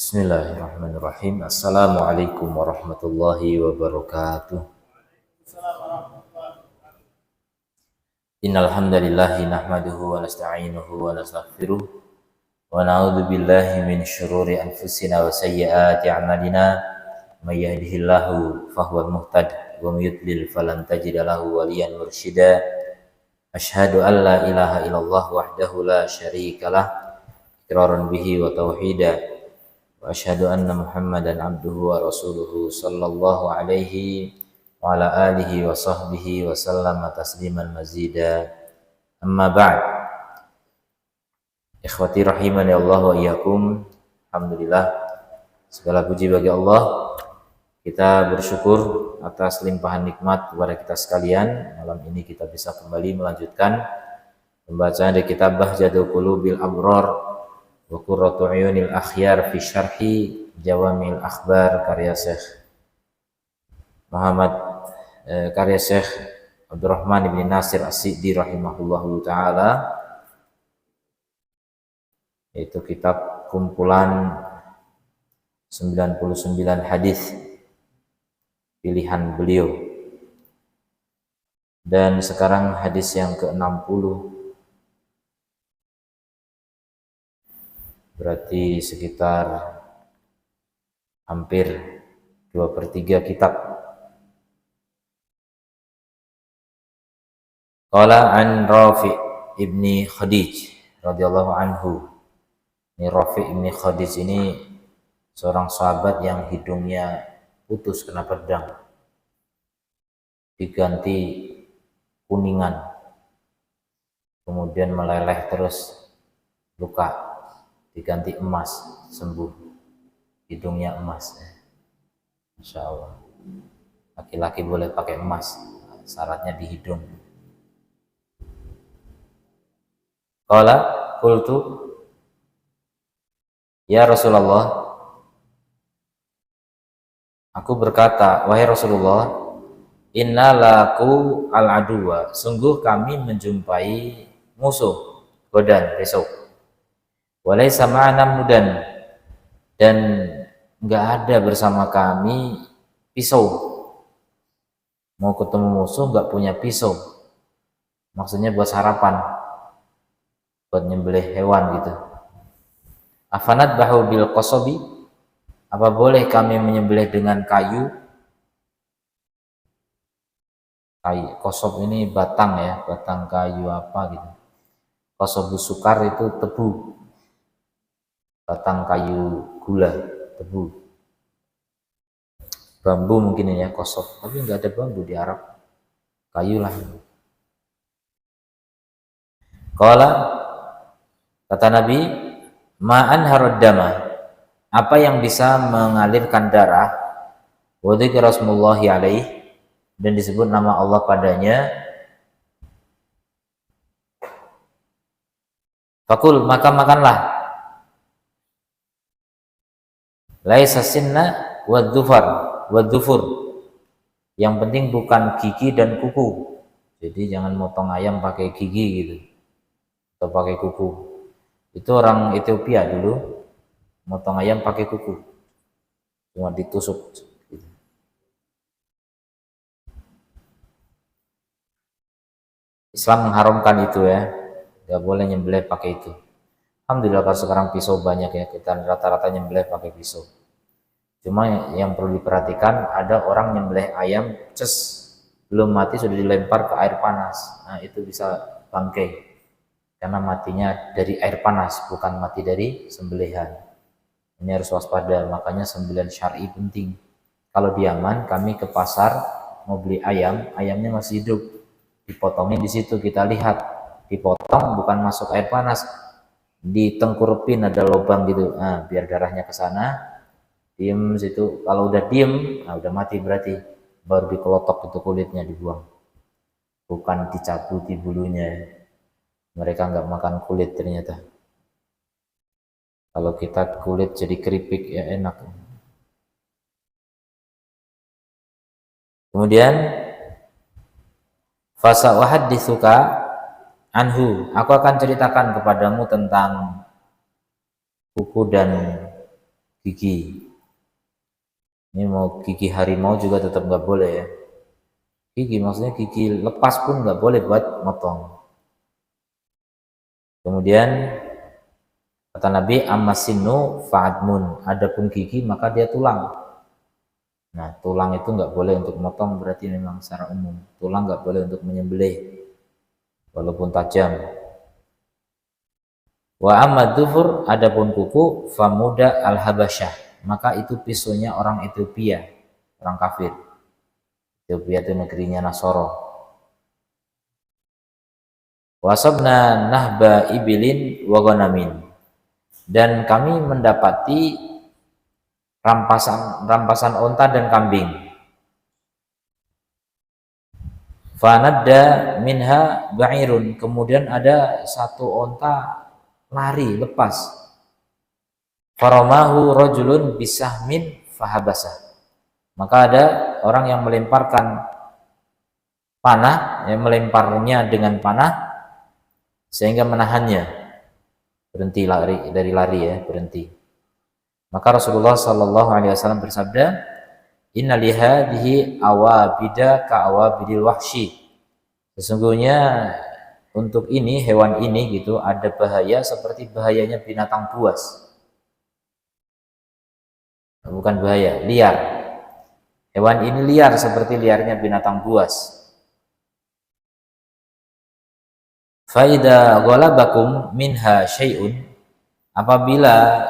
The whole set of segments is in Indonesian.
Bismillahirrahmanirrahim. Assalamualaikum warahmatullahi wabarakatuh. Innal hamdalillahi nahmaduhu wa nasta'inuhu wa nastaghfiruh wa na'udzu billahi min syururi anfusina wa sayyiati a'malina. May yahdihillahu fahuwal muhtad wa may yudlil falan tajida lahu waliyan mursyida. Asyhadu an la ilaha illallah wahdahu la syarikalah iqraran bihi wa tauhida. Wa asyhadu anna Muhammadan abduhu wa rasuluhu sallallahu alaihi wa ala alihi wa sahbihi wa sallama tasliman mazida. Amma ba'd. Ikhwati rahimani Allah wa iyyakum. Alhamdulillah, segala puji bagi Allah. Kita bersyukur atas limpahan nikmat kepada kita sekalian. Malam ini kita bisa kembali melanjutkan pembacaan dari kitab Bahjatul Qulubil Abrar wa Qurratu Uyunil Akhyar fi Syarhi Jawamil Akhbar karya Syekh Abdurrahman bin Nasir As-Sa'di rahimahullahu taala, yaitu kitab kumpulan 99 hadis pilihan beliau. Dan sekarang hadis yang ke-60, berarti sekitar hampir 2/3 kitab. Qala an Rafi' ibni Khadij radhiyallahu anhu. Ini Rafi' ibni Khadij ini seorang sahabat yang hidungnya putus kena pedang, diganti kuningan, kemudian meleleh terus, luka, diganti emas, sembuh, hidungnya emas. Masya Allah, laki-laki boleh pakai emas, syaratnya di hidung. Qala qultu ya Rasulullah, aku berkata, wahai Rasulullah, inna laku al-aduwa, sungguh kami menjumpai musuh, godan, besok. Walaysa ma'ana mudan, dan enggak ada bersama kami pisau. Mau ketemu musuh enggak punya pisau, maksudnya buat sarapan, buat nyembelih hewan gitu. Afanat bahu bil qasabi, apa boleh kami menyembelih dengan kayu? Kayu qasab ini batang ya, batang kayu apa gitu. Qasabu sukar itu tebu, batang kayu gula, tebu. Bambu mungkin ya, qasab, tapi enggak ada bambu di Arab. Kayu lah. Qala, kata Nabi, ma'an haruddama, apa yang bisa mengalirkan darah, wa dzikra rasulullahi alaihi, dan disebut nama Allah padanya, fakul, maka makanlah, laisa sinna wadzufur, yang penting bukan gigi dan kuku. Jadi jangan motong ayam pakai gigi gitu atau pakai kuku. Itu orang Ethiopia dulu motong ayam pakai kuku, cuma ditusuk gitu. Islam mengharamkan itu ya, nggak boleh nyembelih pakai itu. Alhamdulillah kalau sekarang pisau banyak ya, kita rata-rata nyembelih pakai pisau. Cuma yang perlu diperhatikan, ada orang nyembelih ayam, belum mati sudah dilempar ke air panas. Nah itu bisa bangkai, karena matinya dari air panas, bukan mati dari sembelihan. Ini harus waspada, makanya sembelihan syar'i penting. Kalau di Yaman, kami ke pasar mau beli ayam, ayamnya masih hidup, dipotongnya di situ, kita lihat, dipotong bukan masuk air panas, ditengkurupin, ada lubang gitu, nah, biar darahnya ke sana, diem situ. Kalau udah diem, nah udah mati berarti, baru dikelotok itu kulitnya dibuang, bukan dicabuti bulunya. Mereka nggak makan kulit ternyata. Kalau kita kulit jadi keripik ya enak. Kemudian fasa wahaditsuka anhu, aku akan ceritakan kepadamu tentang kuku dan gigi. Ini mau gigi harimau juga tetap nggak boleh ya. Gigi maksudnya gigi lepas pun nggak boleh buat motong. Kemudian kata Nabi, ammasinu fa'admun. Adapun gigi maka dia tulang. Nah, tulang itu nggak boleh untuk motong, berarti memang secara umum. Tulang nggak boleh untuk menyembelih, walaupun tajam. Wa amma dhufur, adapun kuku, famuda al-habasyah. Maka itu pisaunya orang Ethiopia, orang kafir. Ethiopia itu negerinya Nasoro. Wasabna nahba ibilin wa ghanamin. Dan kami mendapati rampasan onta dan kambing. Fanadda minha ba'irun. Kemudian ada satu onta lari lepas. Faramahu rajulun bisahmin fahabasa. Maka ada orang yang melemparkan panah, yang melemparnya dengan panah sehingga menahannya. Berhenti lari, dari lari ya, berhenti. Maka Rasulullah Shallallahu Alaihi Wasallam bersabda, Inna lihadihi awabida ka awabidil wahsyi. Sesungguhnya untuk ini, hewan ini gitu, ada bahaya seperti bahayanya binatang buas. Bukan bahaya, liar. Hewan ini liar seperti liarnya binatang buas. Faida ghalabakum minha syai'un. Apabila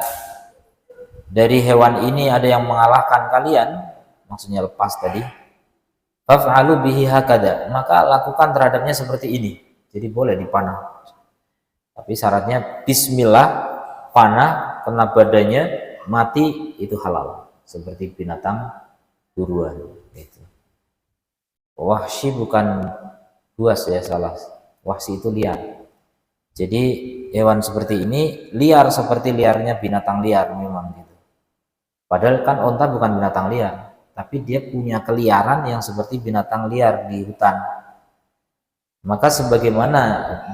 dari hewan ini ada yang mengalahkan kalian, maksudnya lepas tadi, faf'alu bihi hakada, maka lakukan terhadapnya seperti ini. Jadi boleh dipanah. Tapi syaratnya bismillah, panah kena badannya mati itu halal, seperti binatang buruan itu. Wahsy bukan buas ya, salah. Wahsy itu liar. Jadi hewan seperti ini liar seperti liarnya binatang liar memang gitu. Padahal kan onta bukan binatang liar, tapi dia punya keliaran yang seperti binatang liar di hutan. Maka sebagaimana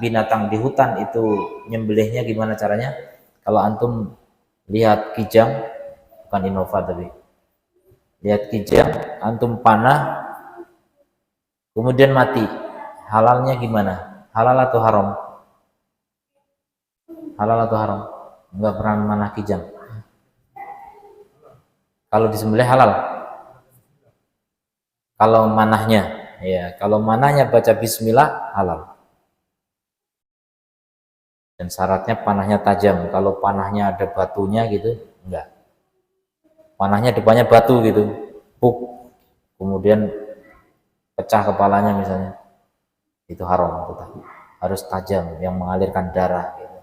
binatang di hutan itu nyembelihnya gimana caranya? Kalau antum lihat kijang, bukan Innova tapi lihat kijang, antum panah, kemudian mati, halalnya gimana? Halal atau haram? Halal atau haram? Enggak pernah manah kijang. Kalau disembelih halal. Kalau manahnya, ya, kalau manahnya baca bismillah halal. Dan syaratnya panahnya tajam. Kalau panahnya ada batunya gitu, enggak. Panahnya depannya batu gitu, puk, kemudian pecah kepalanya misalnya, itu haram. Harus tajam, yang mengalirkan darah. Gitu.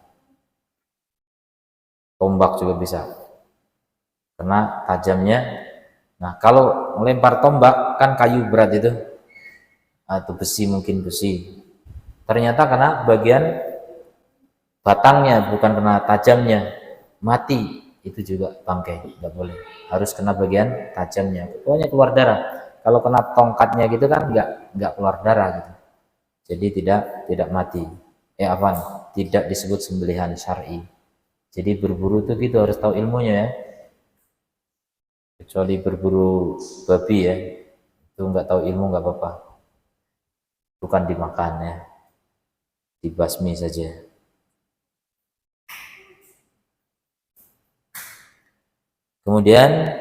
Tombak juga bisa. Karena tajamnya. Nah, kalau melempar tombak kan kayu berat itu, atau besi, mungkin besi. Ternyata karena bagian batangnya bukan kena tajamnya, mati, itu juga bangkai, nggak boleh. Harus kena bagian tajamnya. Pokoknya keluar darah. Kalau kena tongkatnya gitu kan nggak keluar darah gitu. Jadi tidak mati. Tidak disebut sembelihan syar'i. Jadi berburu tuh gitu harus tahu ilmunya ya. Kecuali berburu babi ya, itu nggak tahu ilmu nggak apa-apa, bukan dimakan ya, dibasmi saja. Kemudian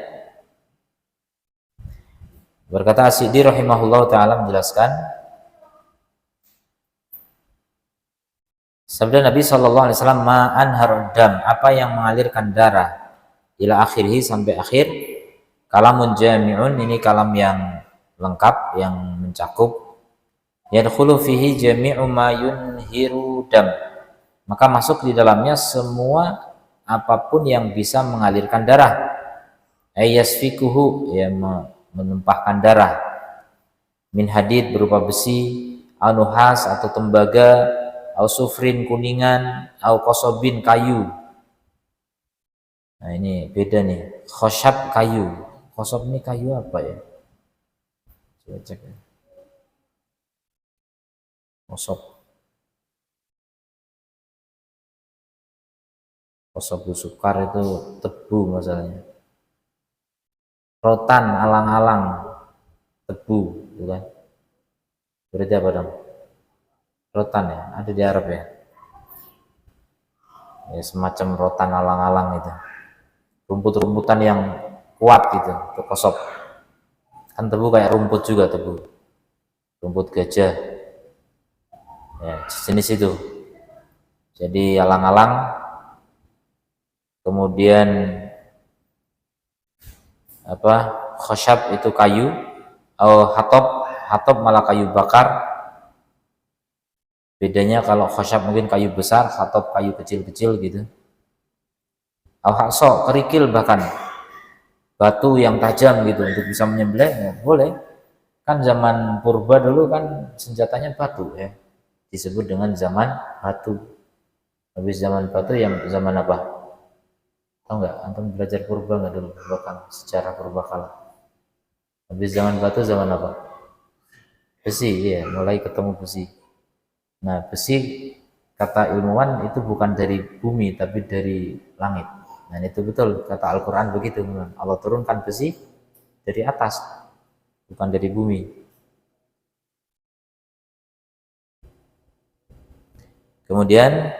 berkata As-Sidi rahimahullah ta'ala menjelaskan sabda Nabi SAW, ma'an harodam, apa yang mengalirkan darah, ila akhirih, sampai akhir. Kalamun jami'un, ini kalam yang lengkap, yang mencakup. Yadkhulu fihi jami'u ma yunhiru dam, maka masuk di dalamnya semua apapun yang bisa mengalirkan darah. Ayasfikuhu, ya, menumpahkan darah. Min hadid, berupa besi, anuhas atau tembaga, au sufrin, kuningan, au kosobin, kayu. Nah ini beda nih, khosyab, kayu. Khosob ini kayu apa ya? Coba cek ya. Khosob sukar itu tebu masalahnya. rotan, alang-alang, tebu, gitu kan. Berarti apa dong? Rotan ya, ada di Arab ya. Ya semacam rotan alang-alang itu. Rumput-rumputan yang kuat gitu, terkosop. Kan tebu kayak rumput juga tebu. Rumput gajah. Ya, jenis itu. Jadi alang-alang, kemudian apa? Khosyab itu kayu, hatob malah kayu bakar. Bedanya kalau khosyab mungkin kayu besar, hatob kayu kecil-kecil gitu. Al-hakso, kerikil bahkan batu yang tajam gitu untuk bisa menyembelih ya, boleh. Kan zaman purba dulu kan senjatanya batu ya. Disebut dengan zaman batu. Habis zaman batu yang zaman apa? Tahu nggak? Antum belajar purba nggak dulu? Bahkan secara purba kala. Habis zaman batu zaman apa? Besi ya, mulai ketemu besi. Nah, besi kata ilmuwan itu bukan dari bumi tapi dari langit. Nah, itu betul kata Al-Qur'an begitu. Allah turunkan besi dari atas, bukan dari bumi. Kemudian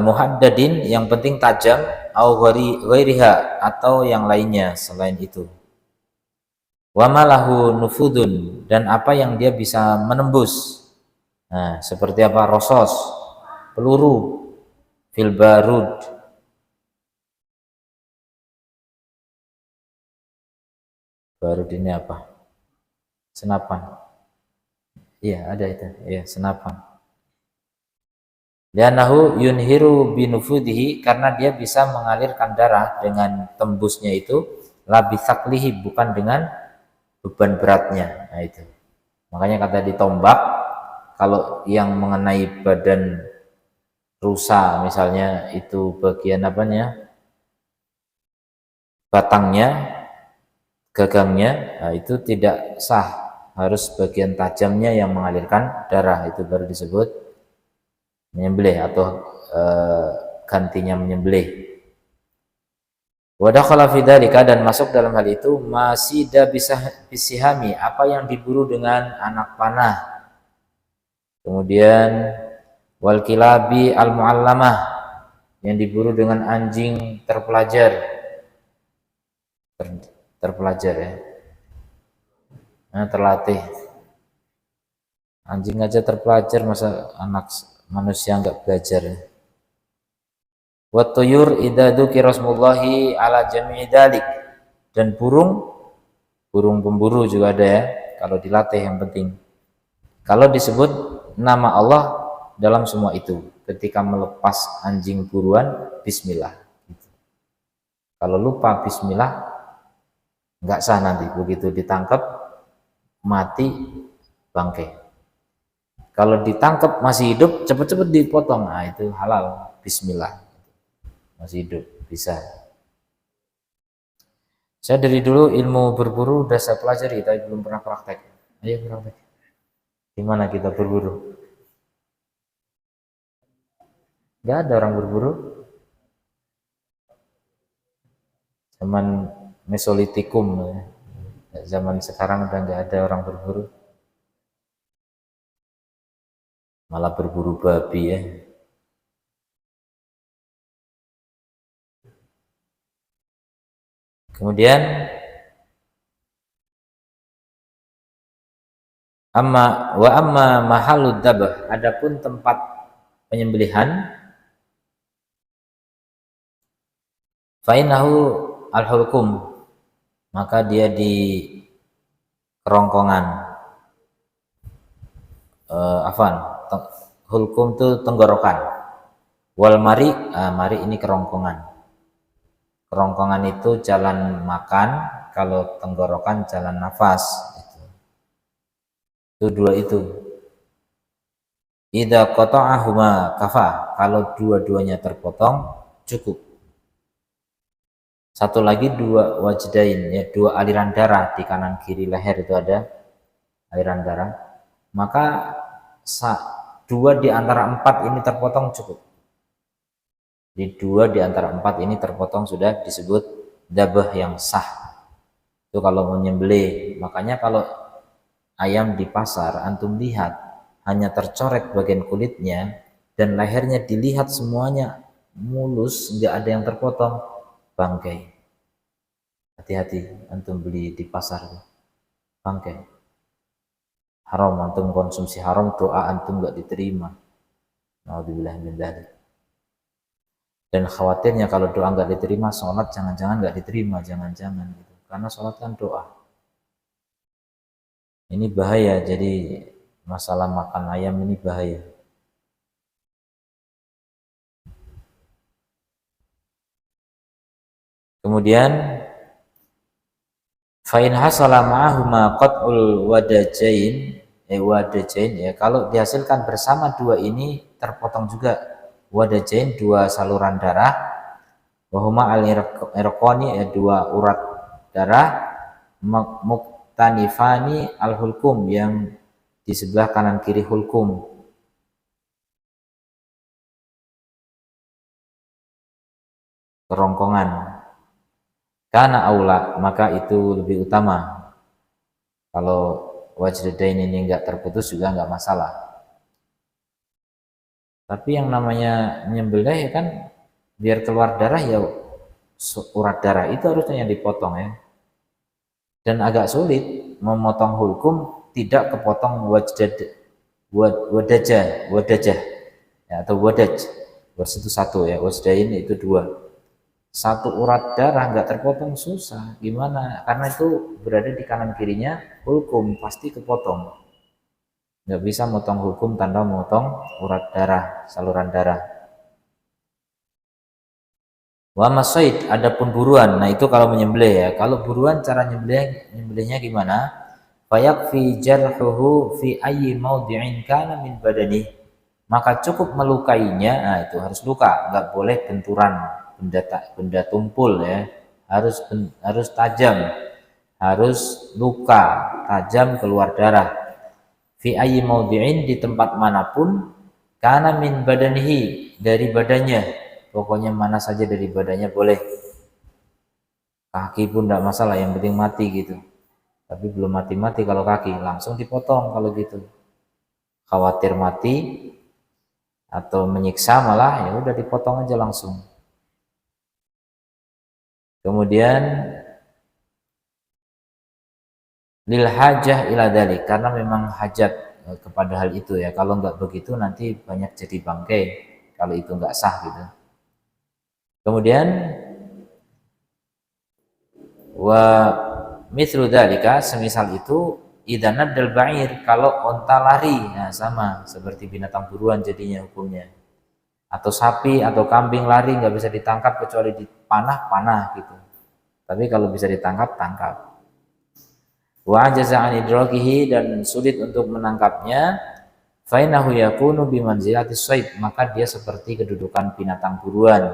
muhaddadin yang penting tajam, au ghairiha atau yang lainnya selain itu. Wa malahu nufudun dan apa yang dia bisa menembus. Nah, seperti apa? Rosos, peluru, fil barud. Barud ini apa? Senapan. Iya, ada itu. Iya, senapan. Lianahu yunhiru binufudihi karena dia bisa mengalirkan darah dengan tembusnya itu labisaklihi bukan dengan beban beratnya. Nah itu. Makanya kata ditombak kalau yang mengenai badan rusa misalnya itu bagian apanya? Batangnya, gagangnya, nah itu tidak sah. Harus bagian tajamnya yang mengalirkan darah itu baru disebut menyembelih atau gantinya menyembelih. Wadakhala fi dzalika dan masuk dalam hal itu masida bisihami apa yang diburu dengan anak panah. Kemudian wal kilabi al muallamah yang diburu dengan anjing terpelajar. Terpelajar ya. Nah, terlatih. Anjing aja terpelajar masa anak manusia enggak belajar ya. Wa tuyur idza dzukira rasmullahi ala jami'i dzalik dan burung pemburu juga ada ya kalau dilatih yang penting. Kalau disebut nama Allah dalam semua itu ketika melepas anjing buruan bismillah. Kalau lupa bismillah enggak sah nanti begitu ditangkap mati bangkai. Kalau ditangkap masih hidup cepat-cepat dipotong. Nah, itu halal bismillah. Masih hidup bisa. Saya dari dulu ilmu berburu udah saya pelajari tapi belum pernah praktek. Ayo praktek. Gimana kita berburu? Gak ada orang berburu. Zaman Mesolitikum, zaman sekarang udah gak ada orang berburu. Malah berburu babi ya. Kemudian amma mahalud dabah adapun tempat penyembelihan fainahu al-hulkum maka dia di kerongkongan hulkum itu tenggorokan wal mari mari ini kerongkongan itu jalan makan kalau tenggorokan jalan nafas itu dua itu idza qata'ahuma kafa kalau dua-duanya terpotong cukup. Satu lagi dua wajdain ya dua aliran darah di kanan kiri leher itu ada aliran darah maka dua di antara empat ini terpotong cukup. Di 2 di antara 4 ini terpotong sudah disebut dabah yang sah. Itu kalau menyembelih. Makanya kalau ayam di pasar antum lihat hanya tercorek bagian kulitnya dan lehernya dilihat semuanya mulus, nggak ada yang terpotong, bangkai. Hati-hati antum beli di pasar, bangkai. Haram antum konsumsi haram, doa antum nggak diterima. Naudzubillah min dzalik. Dan khawatirnya kalau doa nggak diterima, sholat jangan-jangan nggak diterima, jangan-jangan gitu. Karena sholat kan doa. Ini bahaya, jadi masalah makan ayam ini bahaya. Kemudian fa'in hasala ma'ahuma qat'ul wadajain ya, kalau dihasilkan bersama dua ini terpotong juga wadajain, dua saluran darah, wahuma al-irqani ya, dua urat darah, muktanifani al-hulkum, yang di sebelah kanan kiri hulkum, kerongkongan. Karena aula, maka itu lebih utama. Kalau wajdain ini enggak terputus juga enggak masalah. Tapi yang namanya nyembelih ya kan biar keluar darah, ya urat darah itu harusnya yang dipotong ya. Dan agak sulit memotong hulkum tidak kepotong wadajah ya, atau wadaj. Itu satu ya, wajdain itu dua. Satu urat darah nggak terpotong susah, gimana? Karena itu berada di kanan kirinya hulkum, pasti kepotong. Nggak bisa motong hulkum tanpa motong urat darah, saluran darah. Wa masaid, adapun buruan, nah itu kalau menyembelih ya. Kalau buruan cara nyembelihnya gimana? Fayakfi jarhuhu fi ayyi mawdi'in kana min badani. Maka cukup melukainya, nah itu harus luka, nggak boleh benturan. Benda tumpul ya, harus tajam, harus luka tajam keluar darah. Fi ayyi mawdi'in, di tempat manapun, kana min badanihi, dari badannya, pokoknya mana saja dari badannya boleh. Kaki pun tidak masalah, yang penting mati gitu. Tapi belum mati-mati kalau kaki, langsung dipotong kalau gitu. Khawatir mati atau menyiksa malah, ya udah dipotong aja langsung. Kemudian lil hajah ila dalik, karena memang hajat kepada hal itu ya. Kalau enggak begitu nanti banyak jadi bangkai kalau itu enggak sah gitu. Kemudian wa mithlu dalika, semisal itu idanad dal ba'ir, kalau onta lari, nah sama seperti binatang buruan jadinya hukumnya. Atau sapi atau kambing lari nggak bisa ditangkap kecuali dipanah gitu. Tapi kalau bisa ditangkap, tangkap. Wa ajaza an idrakihi, dan sulit untuk menangkapnya, fa innahu yakunu bi manzilati shayd, maka dia seperti kedudukan binatang buruan.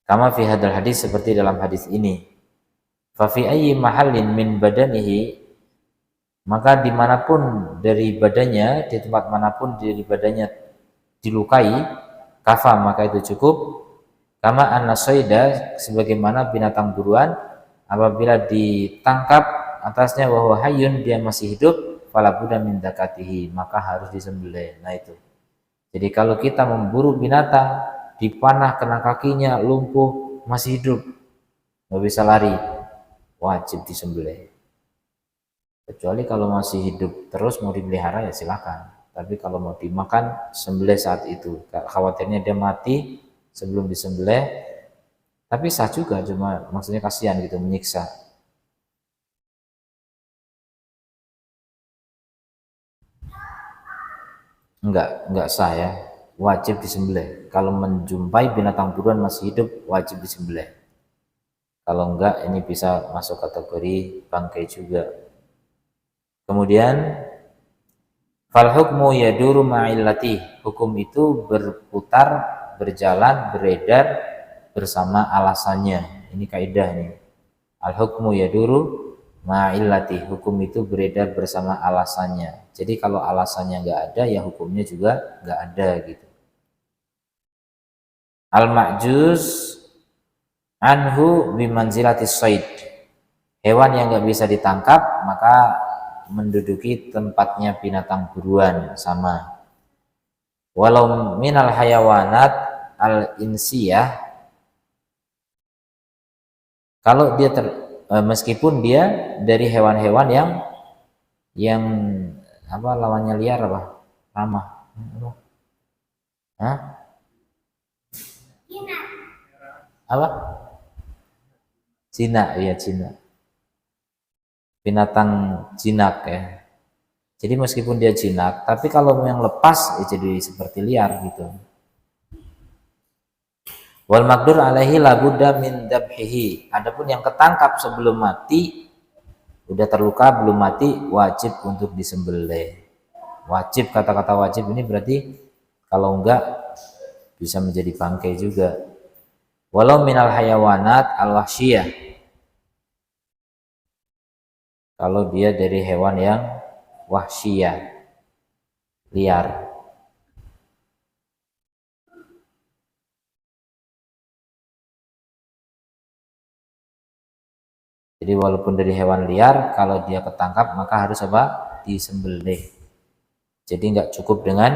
Kama fi hadzal hadis, seperti dalam hadis ini. Fa fi ayyi mahallin min badanihi, maka dimanapun dari badannya, di tempat manapun dari badannya dilukai, kafa, maka itu cukup. Kama an-nasaida, sebagaimana binatang buruan apabila ditangkap atasnya wahwa hayyun, dia masih hidup, fala budda min zakatihi, maka harus disembelih. Nah itu. Jadi kalau kita memburu binatang, dipanah kena kakinya, lumpuh, masih hidup, nggak bisa lari, wajib disembelih. Kecuali kalau masih hidup terus mau dipelihara ya silakan. Tapi kalau mau dimakan, sembelih saat itu. Khawatirnya dia mati sebelum disembelih, tapi sah juga, cuma maksudnya kasihan gitu, menyiksa. Enggak sah ya, wajib disembelih. Kalau menjumpai binatang buruan masih hidup, wajib disembelih. Kalau enggak, ini bisa masuk kategori bangkai juga. Kemudian fal hukmu yaduru ma'illati, hukum itu berputar, berjalan, beredar bersama alasannya. Ini kaidah nih. Al hukmu yaduru ma'illati, hukum itu beredar bersama alasannya. Jadi kalau alasannya nggak ada, ya hukumnya juga nggak ada gitu. Al-ma'juz anhu bimanzilatis said. Hewan yang nggak bisa ditangkap maka menduduki tempatnya binatang buruan, sama. Walau minal hayawanat al-insiyah, kalau dia meskipun dia dari hewan-hewan yang apa lawannya liar apa? Ramah. Hah? Apa? Cina, iya Cina. Binatang jinak ya. Jadi meskipun dia jinak, tapi kalau yang lepas ya jadi seperti liar gitu. Wal maqdur alaihi labudda min dabhihi. Adapun yang ketangkap sebelum mati, udah terluka belum mati, wajib untuk disembelih. Wajib, kata-kata wajib ini berarti kalau enggak bisa menjadi bangkai juga. Walau minal hayawanat al-wahsyiyah. Kalau dia dari hewan yang wahsyiyah, liar. Jadi walaupun dari hewan liar, kalau dia ketangkap maka harus apa? Disembelih. Jadi nggak cukup dengan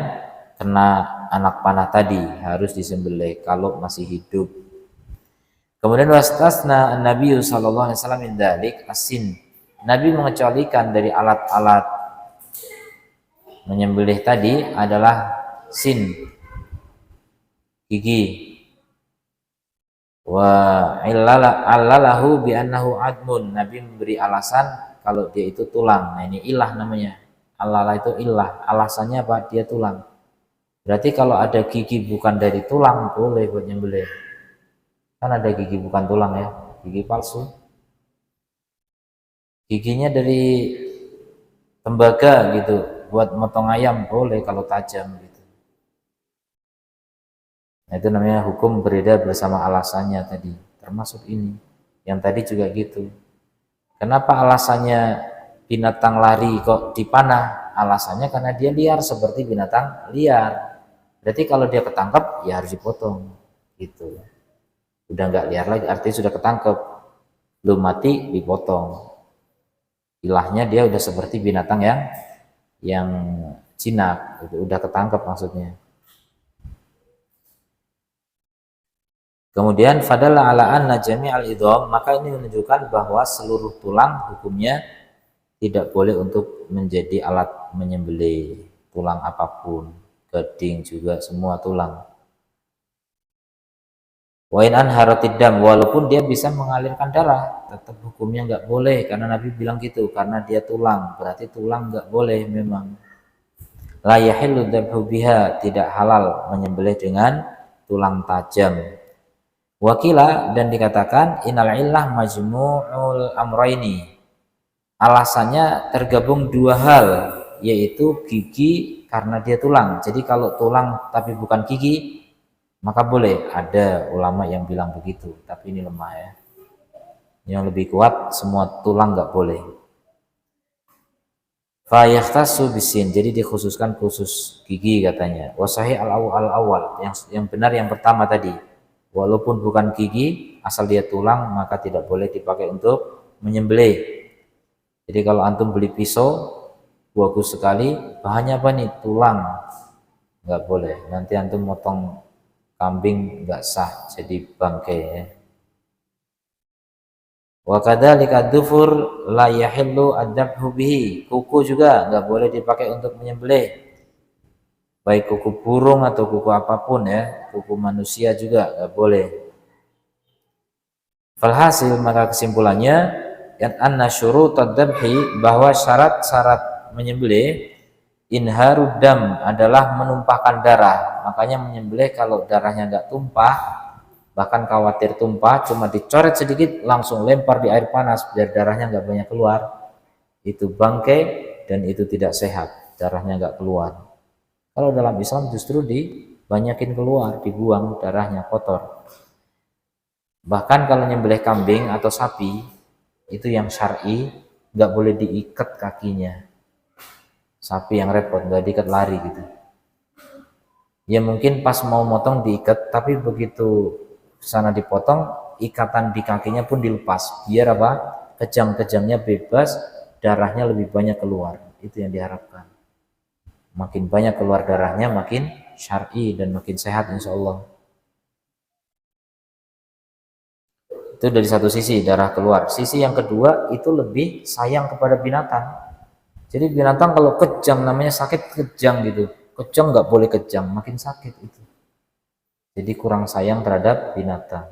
kena anak panah tadi, harus disembelih kalau masih hidup. Kemudian wastasna Nabi sallallahu alaihi wasallam min dzalik asin. Nabi mengecualikan dari alat-alat menyembelih tadi adalah sin, gigi. Wa allalahu bi annahu admun. Nabi memberi alasan kalau dia itu tulang. Nah ini ilah namanya. Allah itu ilah. Alasannya apa? Dia tulang. Berarti kalau ada gigi bukan dari tulang boleh buat nyembelih. Kan ada gigi bukan tulang ya, gigi palsu. Giginya dari tembaga gitu, buat motong ayam boleh kalau tajam gitu. Nah, itu namanya hukum berbeda bersama alasannya tadi, termasuk ini. Yang tadi juga gitu. Kenapa alasannya binatang lari kok dipanah? Alasannya karena dia liar seperti binatang liar. Berarti kalau dia ketangkep ya harus dipotong gitu. Udah nggak liar lagi, artinya sudah ketangkep, belum mati dipotong. Ilahnya dia udah seperti binatang yang jinak, udah ketangkep maksudnya. Kemudian fadalla ala anna jami'al idham, maka ini menunjukkan bahwa seluruh tulang hukumnya tidak boleh untuk menjadi alat menyembelih. Tulang apapun, gading juga semua tulang. Wa in anharatid dam, walaupun dia bisa mengalirkan darah, tetap hukumnya nggak boleh karena Nabi bilang gitu, karena dia tulang, berarti tulang nggak boleh memang. La yahillu dzabhu biha, tidak halal menyembelih dengan tulang tajam. Wakila, dan dikatakan innal illah majmu'ul amraini. Alasannya tergabung dua hal, yaitu gigi karena dia tulang. Jadi kalau tulang tapi bukan gigi maka boleh. Ada ulama yang bilang begitu, tapi ini lemah ya. Yang lebih kuat semua tulang nggak boleh. Fa yahtassu bisin, jadi dikhususkan khusus gigi katanya. Wasahih al-awwal, yang benar yang pertama tadi. Walaupun bukan gigi, asal dia tulang maka tidak boleh dipakai untuk menyembelih. Jadi kalau antum beli pisau bagus sekali, bahannya apa nih? Tulang. Nggak boleh. Nanti antum motong kambing nggak sah, jadi bangkai ya. Wa kadzalika dzufur la yahillu adzabhu bihi. Kuku juga nggak boleh dipakai untuk menyembelih. Baik kuku burung atau kuku apapun ya, kuku manusia juga nggak boleh. Falhasil, maka kesimpulannya anna syurutad dzabhi, bahwa syarat-syarat menyembelih inharud dam adalah menumpahkan darah. Makanya menyembelih kalau darahnya nggak tumpah, bahkan khawatir tumpah, cuma dicoret sedikit langsung lempar di air panas biar darahnya nggak banyak keluar, itu bangkai dan itu tidak sehat, darahnya nggak keluar. Kalau dalam Islam justru dibanyakin keluar, dibuang darahnya, kotor. Bahkan kalau nyembelih kambing atau sapi itu yang syar'i, nggak boleh diikat kakinya. Sapi yang repot, nggak diikat lari gitu. Ya mungkin pas mau motong diikat, tapi begitu sana dipotong, ikatan di kakinya pun dilepas. Biar apa? Kejang-kejangnya bebas, darahnya lebih banyak keluar. Itu yang diharapkan. Makin banyak keluar darahnya, makin syar'i dan makin sehat insya Allah. Itu dari satu sisi darah keluar. Sisi yang kedua itu lebih sayang kepada binatang. Jadi binatang kalau kejang namanya sakit kejang gitu. Kejang nggak boleh kejang, makin sakit itu. Jadi kurang sayang terhadap binatang.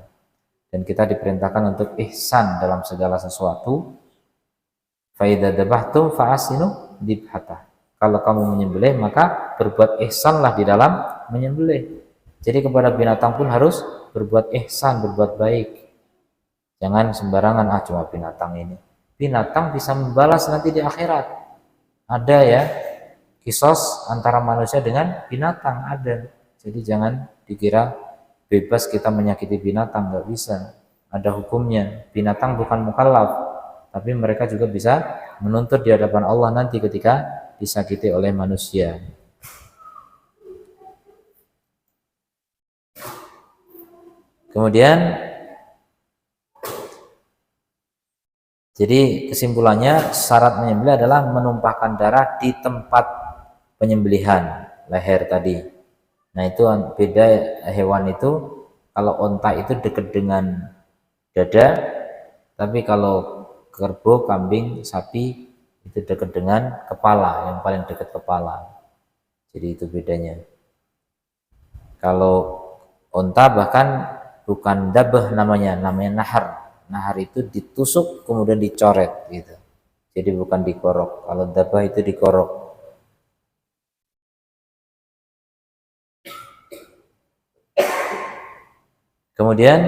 Dan kita diperintahkan untuk ihsan dalam segala sesuatu. Fa idza dzabhtum fa ahsinu dzibhatah. Kalau kamu menyembelih maka berbuat ihsanlah di dalam menyembelih. Jadi kepada binatang pun harus berbuat ihsan, berbuat baik. Jangan sembarangan cuma binatang ini. Binatang bisa membalas nanti di akhirat. Ada ya kisos antara manusia dengan binatang ada. Jadi jangan dikira bebas kita menyakiti binatang, nggak bisa. Ada hukumnya. Binatang bukan mukallaf, tapi mereka juga bisa menuntut di hadapan Allah nanti ketika disakiti oleh manusia. Kemudian jadi kesimpulannya syarat menyembelih adalah menumpahkan darah di tempat penyembelihan leher tadi. Nah itu beda hewan itu, kalau onta itu dekat dengan dada, tapi kalau kerbau, kambing, sapi itu dekat dengan kepala, yang paling dekat kepala. Jadi itu bedanya. Kalau onta bahkan bukan dabah namanya nahar. Nahar itu ditusuk kemudian dicoret gitu. Jadi bukan dikorok. Kalau dabah itu dikorok. Kemudian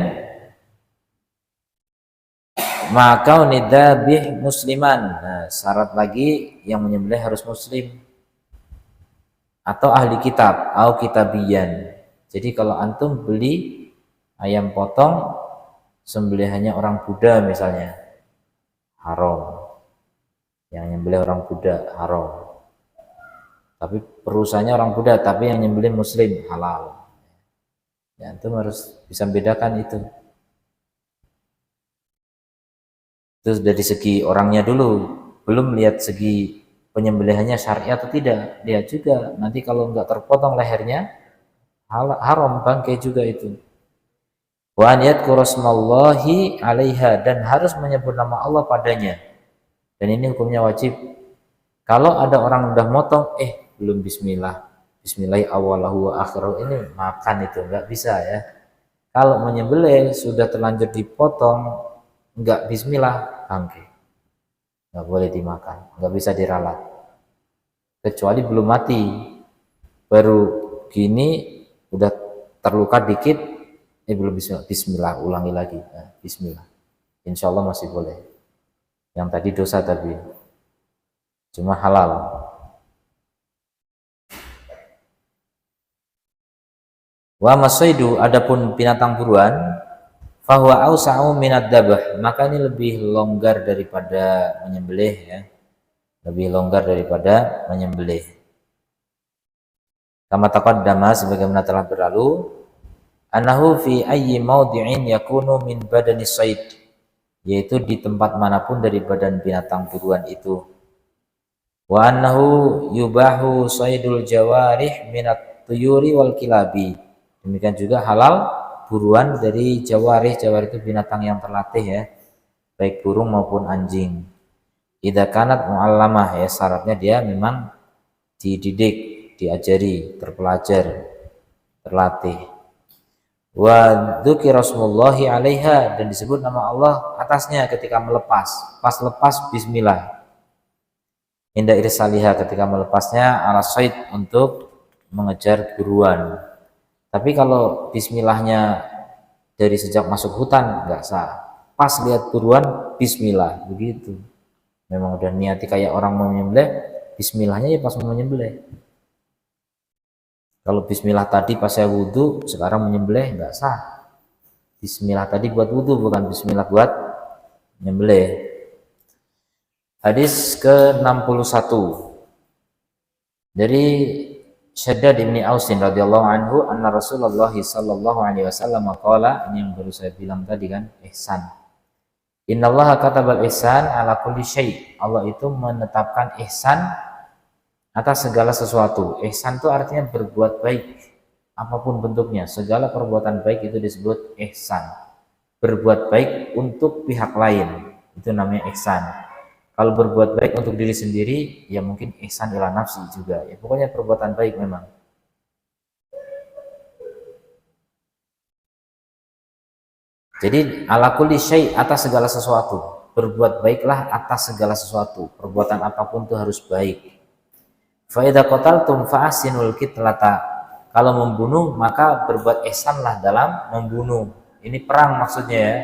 maka nidabih musliman. Nah, syarat lagi yang menyembelih harus muslim atau ahli kitab, atau kitabiyan. Jadi kalau antum beli ayam potong sembelihannya orang Buddha misalnya, haram. Yang nyembelih orang Buddha haram. Tapi perusahaannya orang Buddha, tapi yang nyembelih muslim halal. Ya, antum harus bisa membedakan itu. Terus dari segi orangnya dulu, belum lihat segi penyembelihannya syar'i atau tidak. Lihat juga nanti kalau nggak terpotong lehernya haram, bangkai juga itu. Wa an yadhkura smallahi 'alaiha, dan harus menyebut nama Allah padanya. Dan ini hukumnya wajib. Kalau ada orang udah motong belum bismillah. Bismillah awalahu wa akhiru, ini makan itu nggak bisa ya. Kalau menyembelih sudah terlanjur dipotong nggak bismillah, bangkai. Nggak boleh dimakan, nggak bisa diralat. Kecuali belum mati. Baru gini udah terluka dikit, belum bismillah, bismillah ulangi lagi. Nah, bismillah. Insya Allah masih boleh. Yang tadi dosa tapi cuma halal. Wa masaidu, adapun binatang buruan, fahuwa ausa'u minad dabah, maka ini lebih longgar daripada menyembelih ya. Lebih longgar daripada menyembelih. Kama taqaddama, sebagaimana telah berlalu, annahu fi ayyi mawdi'in yakunu min badani said, yaitu di tempat manapun dari badan binatang buruan itu. Wa annahu yubahu saidul jawarih minat tuyuri wal kilabi. Demikian juga halal buruan dari jawarih. Jawarih itu binatang yang terlatih ya, baik burung maupun anjing. Idza kanat muallamah, ya syaratnya dia memang dididik, diajari, terpelajar, terlatih. Wa dzukira rasulullahi 'alaiha, dan disebut nama Allah atasnya ketika melepas. Pas lepas bismillah. Inda irsaliha, ketika melepasnya ala said, untuk mengejar buruan. Tapi kalau bismillahnya dari sejak masuk hutan nggak sah. Pas lihat buruan bismillah, begitu. Memang udah niati kayak orang mau menyembelih, bismillahnya ya pas mau menyembelih. Kalau bismillah tadi pas saya wudhu, sekarang menyembelih nggak sah. Bismillah tadi buat wudhu, bukan bismillah buat menyembelih. Hadis ke-61. Dari Syaddad ibni Ausin radhiyallahu anhu anna Rasulullah sallallahu alaihi wasallam qala, ini yang baru saya bilang tadi kan, ihsan. Innallaha katabal ihsan ala kulli syai'. Allah itu menetapkan ihsan atas segala sesuatu. Ihsan itu artinya berbuat baik apapun bentuknya. Segala perbuatan baik itu disebut ihsan. Berbuat baik untuk pihak lain itu namanya ihsan. Kalau berbuat baik untuk diri sendiri, ya mungkin ihsan ila nafsi juga. Ya pokoknya perbuatan baik memang. Jadi ala kulli syai' atas segala sesuatu. Berbuat baiklah atas segala sesuatu. Perbuatan apapun itu harus baik. Fa idza qataltum fa ahsinul qitlata. Kalau membunuh maka berbuat ihsanlah dalam membunuh. Ini perang maksudnya ya.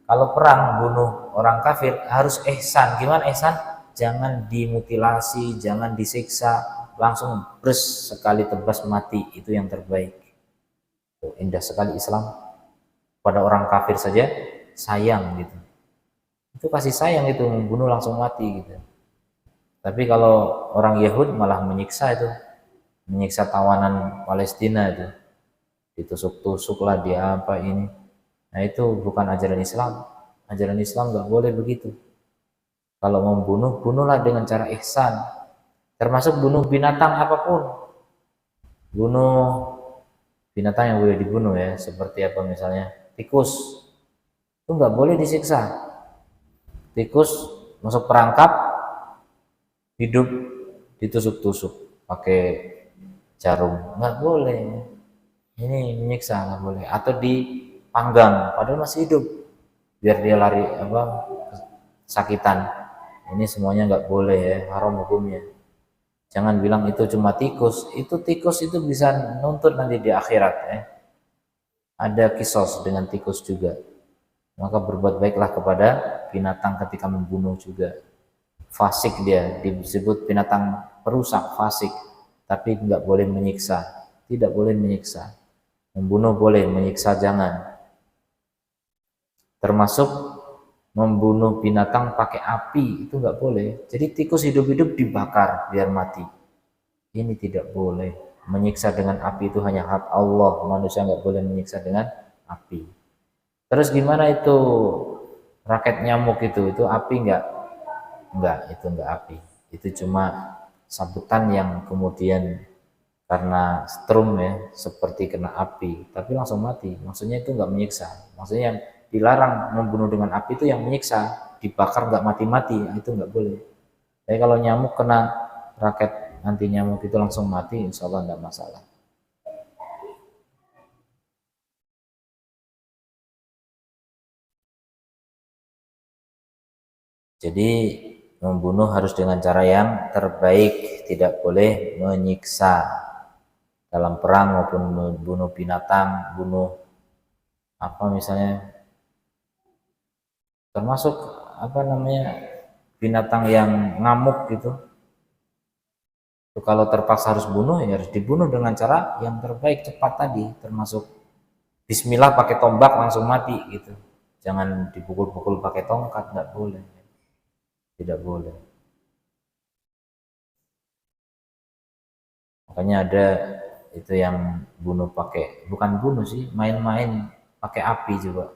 Kalau perang bunuh orang kafir harus ihsan. Gimana ihsan? Jangan dimutilasi, jangan disiksa, langsung bres sekali tebas mati, itu yang terbaik. Indah sekali Islam. Pada orang kafir saja sayang gitu. Itu kasih sayang itu, membunuh langsung mati gitu. Tapi kalau orang Yahud malah menyiksa itu, menyiksa tawanan Palestina itu, ditusuk-tusuk lah dia apa ini. Nah itu bukan ajaran Islam. Ajaran Islam nggak boleh begitu. Kalau membunuh, bunuhlah dengan cara ihsan. Termasuk bunuh binatang apapun. Bunuh binatang yang boleh dibunuh ya, seperti apa misalnya tikus. Itu nggak boleh disiksa. Tikus masuk perangkap, hidup ditusuk-tusuk pakai jarum, nggak boleh. Ini menyiksa, nggak boleh. Atau dipanggang padahal masih hidup biar dia lari apa kesakitan. Ini semuanya nggak boleh ya, haram hukumnya. Jangan bilang itu cuma tikus. Itu tikus itu bisa nuntut nanti di akhirat ya. Ada kisos dengan tikus juga. Maka berbuat baiklah kepada binatang ketika membunuh juga. Fasik dia, disebut binatang perusak, fasik. Tapi nggak boleh menyiksa. Tidak boleh menyiksa. Membunuh boleh, menyiksa jangan. Termasuk membunuh binatang pakai api, itu nggak boleh. Jadi tikus hidup-hidup dibakar biar mati. Ini tidak boleh. Menyiksa dengan api itu hanya hak Allah. Manusia nggak boleh menyiksa dengan api. Terus gimana itu raket nyamuk itu api nggak? Enggak, itu enggak api. Itu cuma sabutan yang kemudian karena strum ya, seperti kena api, tapi langsung mati. Maksudnya itu enggak menyiksa. Maksudnya yang dilarang membunuh dengan api itu yang menyiksa, dibakar enggak mati-mati, itu enggak boleh. Tapi kalau nyamuk kena raket anti nyamuk itu langsung mati, insya Allah enggak masalah. Jadi membunuh harus dengan cara yang terbaik, tidak boleh menyiksa dalam perang maupun membunuh binatang, bunuh apa misalnya, termasuk apa namanya binatang yang ngamuk gitu. Kalau terpaksa harus bunuh ya harus dibunuh dengan cara yang terbaik, cepat tadi, termasuk Bismillah pakai tombak langsung mati gitu. Jangan dipukul-pukul pakai tongkat, nggak boleh. Tidak boleh. Makanya ada itu yang bunuh pakai, bukan bunuh sih, main-main pakai api juga.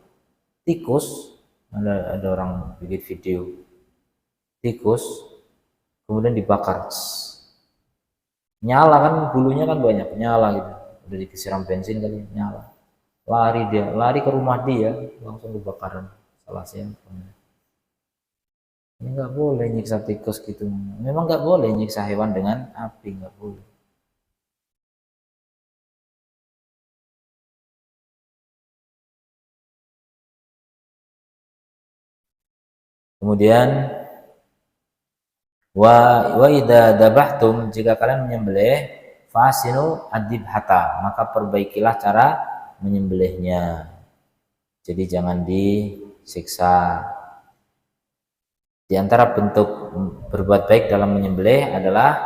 Tikus, ada orang bikin video tikus kemudian dibakar, nyala kan, bulunya kan banyak, nyala gitu, udah disiram bensin kali, nyala, lari dia, lari ke rumah dia, langsung kebakaran. Salah siapa? Ini nggak boleh nyiksa tikus gitu. Memang nggak boleh nyiksa hewan dengan api, nggak boleh. Kemudian wa idza dabahtum, jika kalian menyembelih, fasinu adibhata, maka perbaikilah cara menyembelihnya. Jadi jangan disiksa. Di antara bentuk berbuat baik dalam menyembelih adalah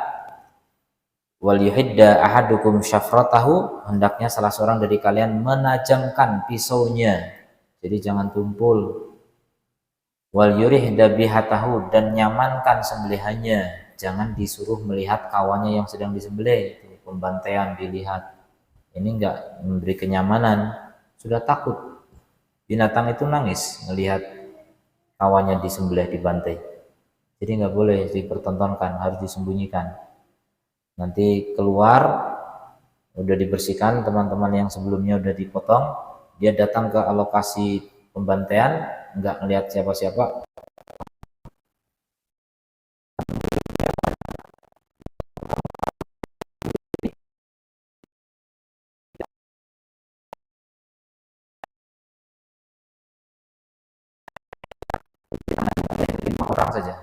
wal yuhidda ahadukum syafratahu, hendaknya salah seorang dari kalian menajamkan pisaunya. Jadi jangan tumpul. Wal yurih dabihatahu, dan nyamankan sembelihannya, jangan disuruh melihat kawannya yang sedang disembelih. pembantaian dilihat. Ini enggak memberi kenyamanan, sudah takut. Binatang itu nangis melihat kawannya disembelih, dibantai. Jadi nggak boleh dipertontonkan, harus disembunyikan. Nanti keluar, udah dibersihkan, teman-teman yang sebelumnya udah dipotong, dia datang ke alokasi pembantaian, nggak ngelihat siapa-siapa. Orang saja,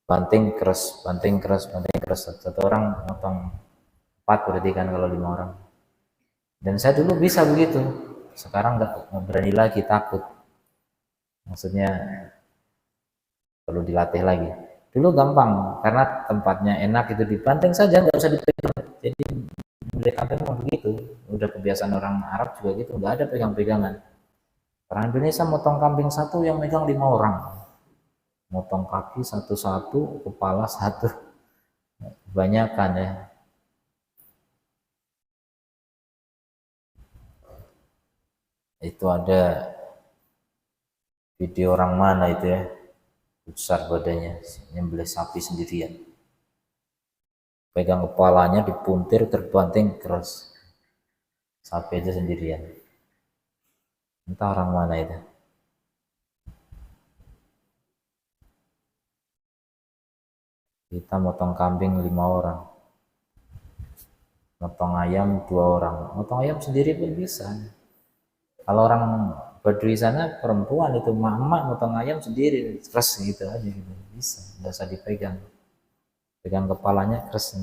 banting keras, banting keras, banting keras. Satu orang motong 4 berarti kan kalau 5 orang. Dan saya dulu bisa begitu, sekarang nggak berani lagi, takut. Maksudnya perlu dilatih lagi. Dulu gampang karena tempatnya enak, itu dibanting saja, nggak usah dipegang. Jadi beli kambing mah begitu, udah kebiasaan orang Arab juga gitu, nggak ada pegang-pegangan. Orang Indonesia motong kambing satu yang megang 5 orang, motong kaki satu-satu, kepala satu, banyak kan ya. Itu ada video orang mana itu ya, besar badannya, nyembelih sapi sendirian, pegang kepalanya, dipuntir, terbanting keras, sapi aja sendirian. Entah orang mana itu. Kita motong kambing 5 orang, motong ayam 2 orang, motong ayam sendiri pun bisa. Kalau orang Badui sana perempuan itu emak-emak motong ayam sendiri, keras gitu aja gitu, bisa, nggak usah dipegang, pegang kepalanya keras,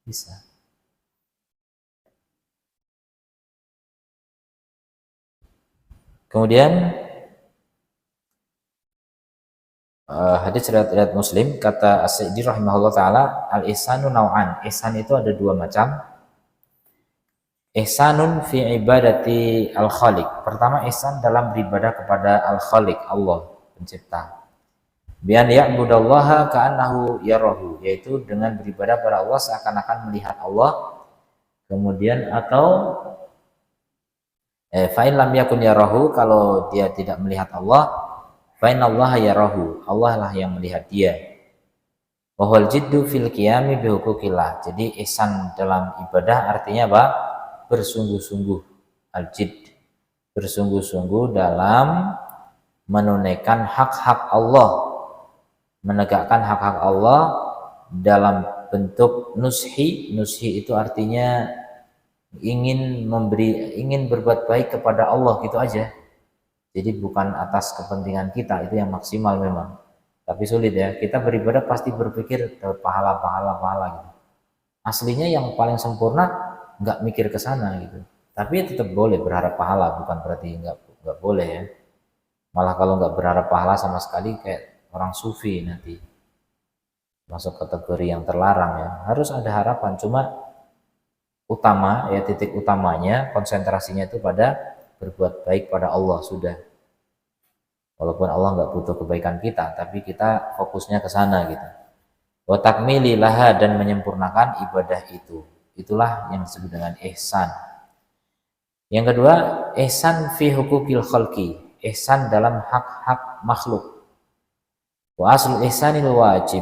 bisa. Kemudian hadis riwayat Muslim, kata As-Sa'di rahimahullah taala, al-ihsanu nau'an. Ihsan itu ada 2 macam. Ihsanun fi ibadati al-khaliq. Pertama, ihsan dalam beribadah kepada al-khaliq, Allah pencipta. Bian ya'budallaha ka'annahu yarahu, yaitu dengan beribadah pada Allah seakan-akan melihat Allah. Kemudian atau fa'in lam yakun yarahu, kalau dia tidak melihat Allah, fa'in Allah yarahu, Allah lah yang melihat dia. Wa huwal jiddu fil qiyami bi huquqillah. Jadi ihsan dalam ibadah artinya apa? Bersungguh-sungguh, al-jidd, bersungguh-sungguh dalam menunaikan hak-hak Allah, menegakkan hak-hak Allah dalam bentuk nushi. Nushi itu artinya ingin memberi, ingin berbuat baik kepada Allah gitu aja. Jadi bukan atas kepentingan kita, itu yang maksimal memang. Tapi sulit ya, kita beribadah pasti berpikir pahala gitu. Aslinya yang paling sempurna nggak mikir ke sana gitu. Tapi tetap boleh berharap pahala, bukan berarti nggak boleh ya. Malah kalau nggak berharap pahala sama sekali kayak orang sufi nanti, masuk kategori yang terlarang ya. Harus ada harapan, cuma utama ya, titik utamanya, konsentrasinya itu pada berbuat baik pada Allah sudah. Walaupun Allah nggak butuh kebaikan kita, tapi kita fokusnya ke sana gitu. Wa takmili laha, dan menyempurnakan ibadah itu. Itulah yang disebut dengan ihsan. Yang kedua, ihsan fi hukukil khalqi, ihsan dalam hak-hak makhluk. Wa aslu ihsanil wajib,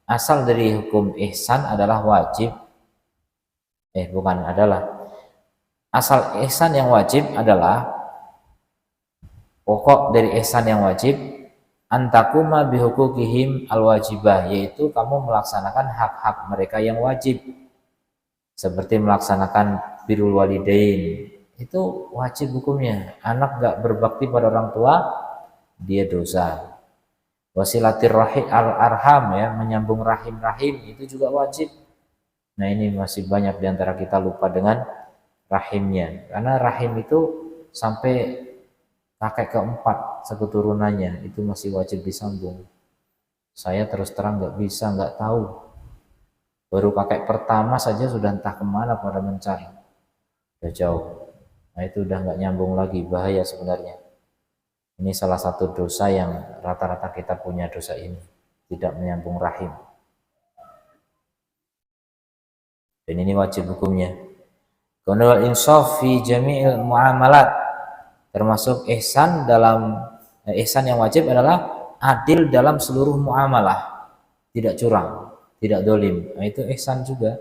asal dari hukum ihsan adalah wajib. Asal ihsan yang wajib adalah, pokok dari ihsan yang wajib, antakuma bihukukihim alwajibah, yaitu kamu melaksanakan hak-hak mereka yang wajib, seperti melaksanakan birrul walidain, itu wajib hukumnya. Anak gak berbakti pada orang tua, dia dosa. Wasilatir rahim al-arham ya, menyambung rahim-rahim, itu juga wajib. Nah ini masih banyak diantara kita lupa dengan rahimnya, karena rahim itu sampai kakek keempat seketurunannya itu masih wajib disambung. Saya terus terang nggak bisa, nggak tahu. Baru kakek pertama saja sudah entah kemana pada mencari, udah jauh. Nah itu udah nggak nyambung lagi, bahaya sebenarnya. Ini salah satu dosa yang rata-rata kita punya, dosa ini, tidak menyambung rahim. dan ini wajib hukumnya. Kemudian insaf fi jami'il muamalat, termasuk ihsan ihsan yang wajib adalah adil dalam seluruh muamalah, tidak curang, tidak dolim. Nah, itu ihsan juga.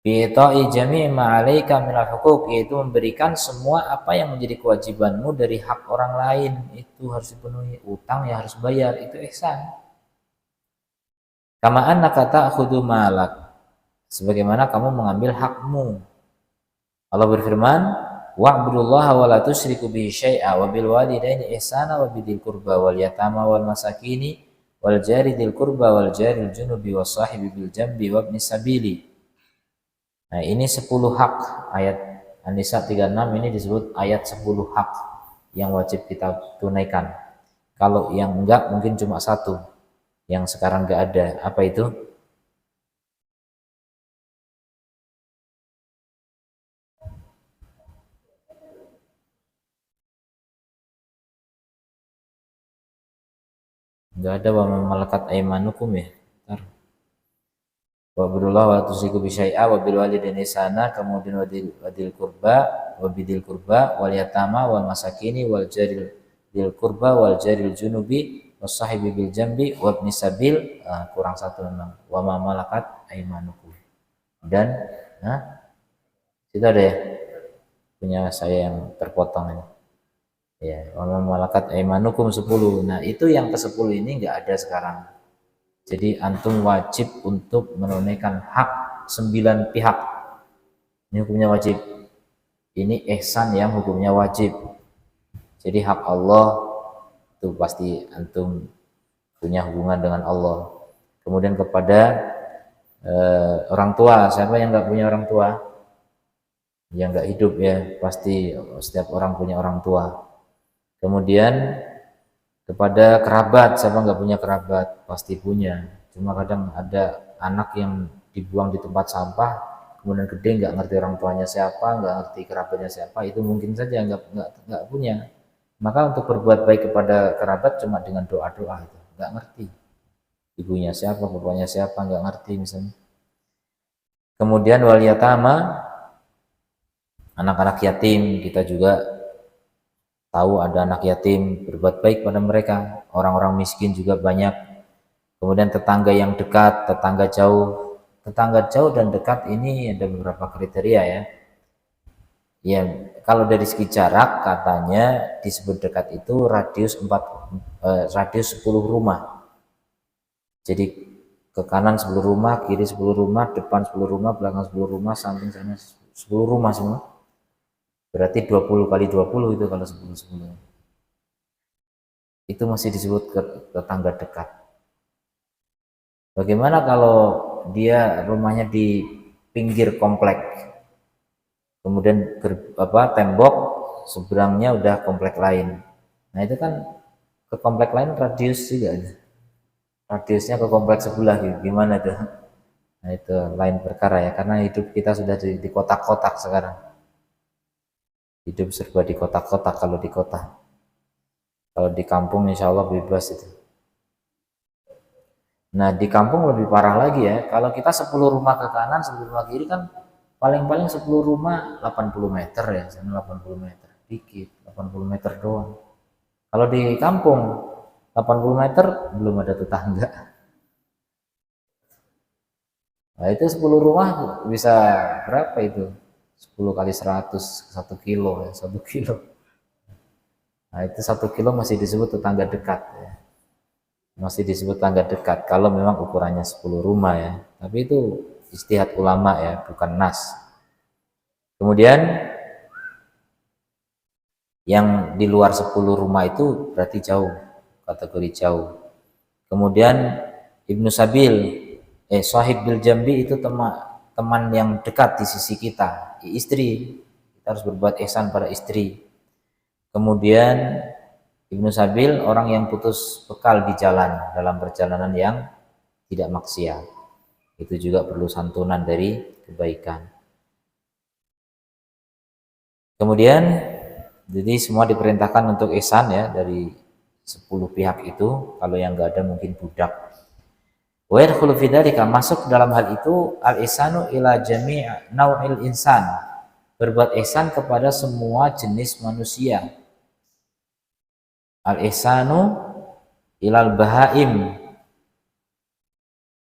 Bi'ita'i jami' ma'alaika minal hukuk, yaitu memberikan semua apa yang menjadi kewajibanmu dari hak orang lain, itu harus dipenuhi. Utang ya harus bayar, itu ihsan. Kama annaka ta'khudhu malak, sebagaimana kamu mengambil hakmu. Allah berfirman, wa'budullaha wa la tusyriku bihi syai'a wa bil walidaini ihsana wa bidil qurba wal yatama wal masakini wal jari dil qurba wal jaril junubi was sahibi bil jambi wabni sabili. Nah, ini 10 hak, ayat An-Nisa 36 ini disebut ayat 10 hak yang wajib kita tunaikan. Kalau yang enggak mungkin cuma satu yang sekarang enggak ada. Apa itu? Enggak ada wa malakat aimanukum ya. Bentar. Wa berullah wa tusiku bisyai'a wa bil walidaini ihsana, kemudian wadil kurba wa bidil kurba wal yatama wal masakini wal jaril dil kurba wal jaril junubi wasahibi bil jambi wabni sabil. Kurang satu memang, wa ma malakat aimanukum. Dan itu ada ya, punya saya yang terpotong ini ya, wa ma malakat aimanukum 10. Nah, itu yang ke-10 ini enggak ada sekarang. Jadi antum wajib untuk menunaikan hak 9 pihak. Ini hukumnya wajib. Ini ihsan yang hukumnya wajib. Jadi hak Allah itu pasti antum punya hubungan dengan Allah. Kemudian kepada orang tua, siapa yang nggak punya orang tua? Yang nggak hidup ya, pasti setiap orang punya orang tua. Kemudian kepada kerabat, siapa nggak punya kerabat? Pasti punya. Cuma kadang ada anak yang dibuang di tempat sampah, kemudian gede nggak ngerti orang tuanya siapa, nggak ngerti kerabatnya siapa, itu mungkin saja nggak punya. Maka untuk berbuat baik kepada kerabat cuma dengan doa-doa itu, nggak ngerti ibunya siapa, bapaknya siapa, nggak ngerti misalnya. Kemudian wal yatama, anak-anak yatim, kita juga tahu ada anak yatim, berbuat baik pada mereka. Orang-orang miskin juga banyak. Kemudian tetangga yang dekat, tetangga jauh. Tetangga jauh dan dekat ini ada beberapa kriteria ya. Ya, kalau dari segi jarak katanya disebut dekat itu radius 10 rumah. Jadi ke kanan 10 rumah, kiri 10 rumah, depan 10 rumah, belakang 10 rumah, samping sana 10 rumah semua. Berarti 20 kali 20 itu kalau 10-10. Itu masih disebut tetangga dekat. Bagaimana kalau dia rumahnya di pinggir komplek, kemudian tembok seberangnya udah komplek lain. Nah, itu kan ke komplek lain radius juga ada. Radiusnya ke komplek sebelah gitu. Gimana tuh? Nah, itu lain perkara ya, karena hidup kita sudah di kotak-kotak sekarang. Hidup serba di kotak-kotak kalau di kota. Kalau di kampung insya Allah bebas itu. Nah, di kampung lebih parah lagi ya. Kalau kita 10 rumah ke kanan, 10 rumah kiri kan paling-paling 10 rumah 80 meter ya. Sana 80 meter. Dikit, 80 meter doang. Kalau di kampung 80 meter belum ada tetangga. Nah, itu 10 rumah bisa berapa itu? 10 kali 100, 1 kilo ya, 1 kilo. Nah, itu 1 kilo masih disebut tetangga dekat ya. Masih disebut tetangga dekat kalau memang ukurannya 10 rumah ya. Tapi itu ijtihad ulama ya, bukan nas. Kemudian yang di luar 10 rumah itu berarti jauh, kategori jauh. Kemudian Ibnu Sabil, Sahib bil Jambi itu teman yang dekat di sisi kita, istri. Kita harus berbuat ihsan pada istri. Kemudian Ibnu Sabil, orang yang putus bekal di jalan dalam perjalanan yang tidak maksiat. Itu juga perlu santunan dari kebaikan. Kemudian jadi semua diperintahkan untuk ihsan ya, dari 10 pihak itu. Kalau yang nggak ada mungkin budak. Wa yadkhulu fi dzalika, masuk dalam hal itu al-ihsanu ila jami' nau'il insan, berbuat ihsan kepada semua jenis manusia. Al-ihsanu ilal bahaim,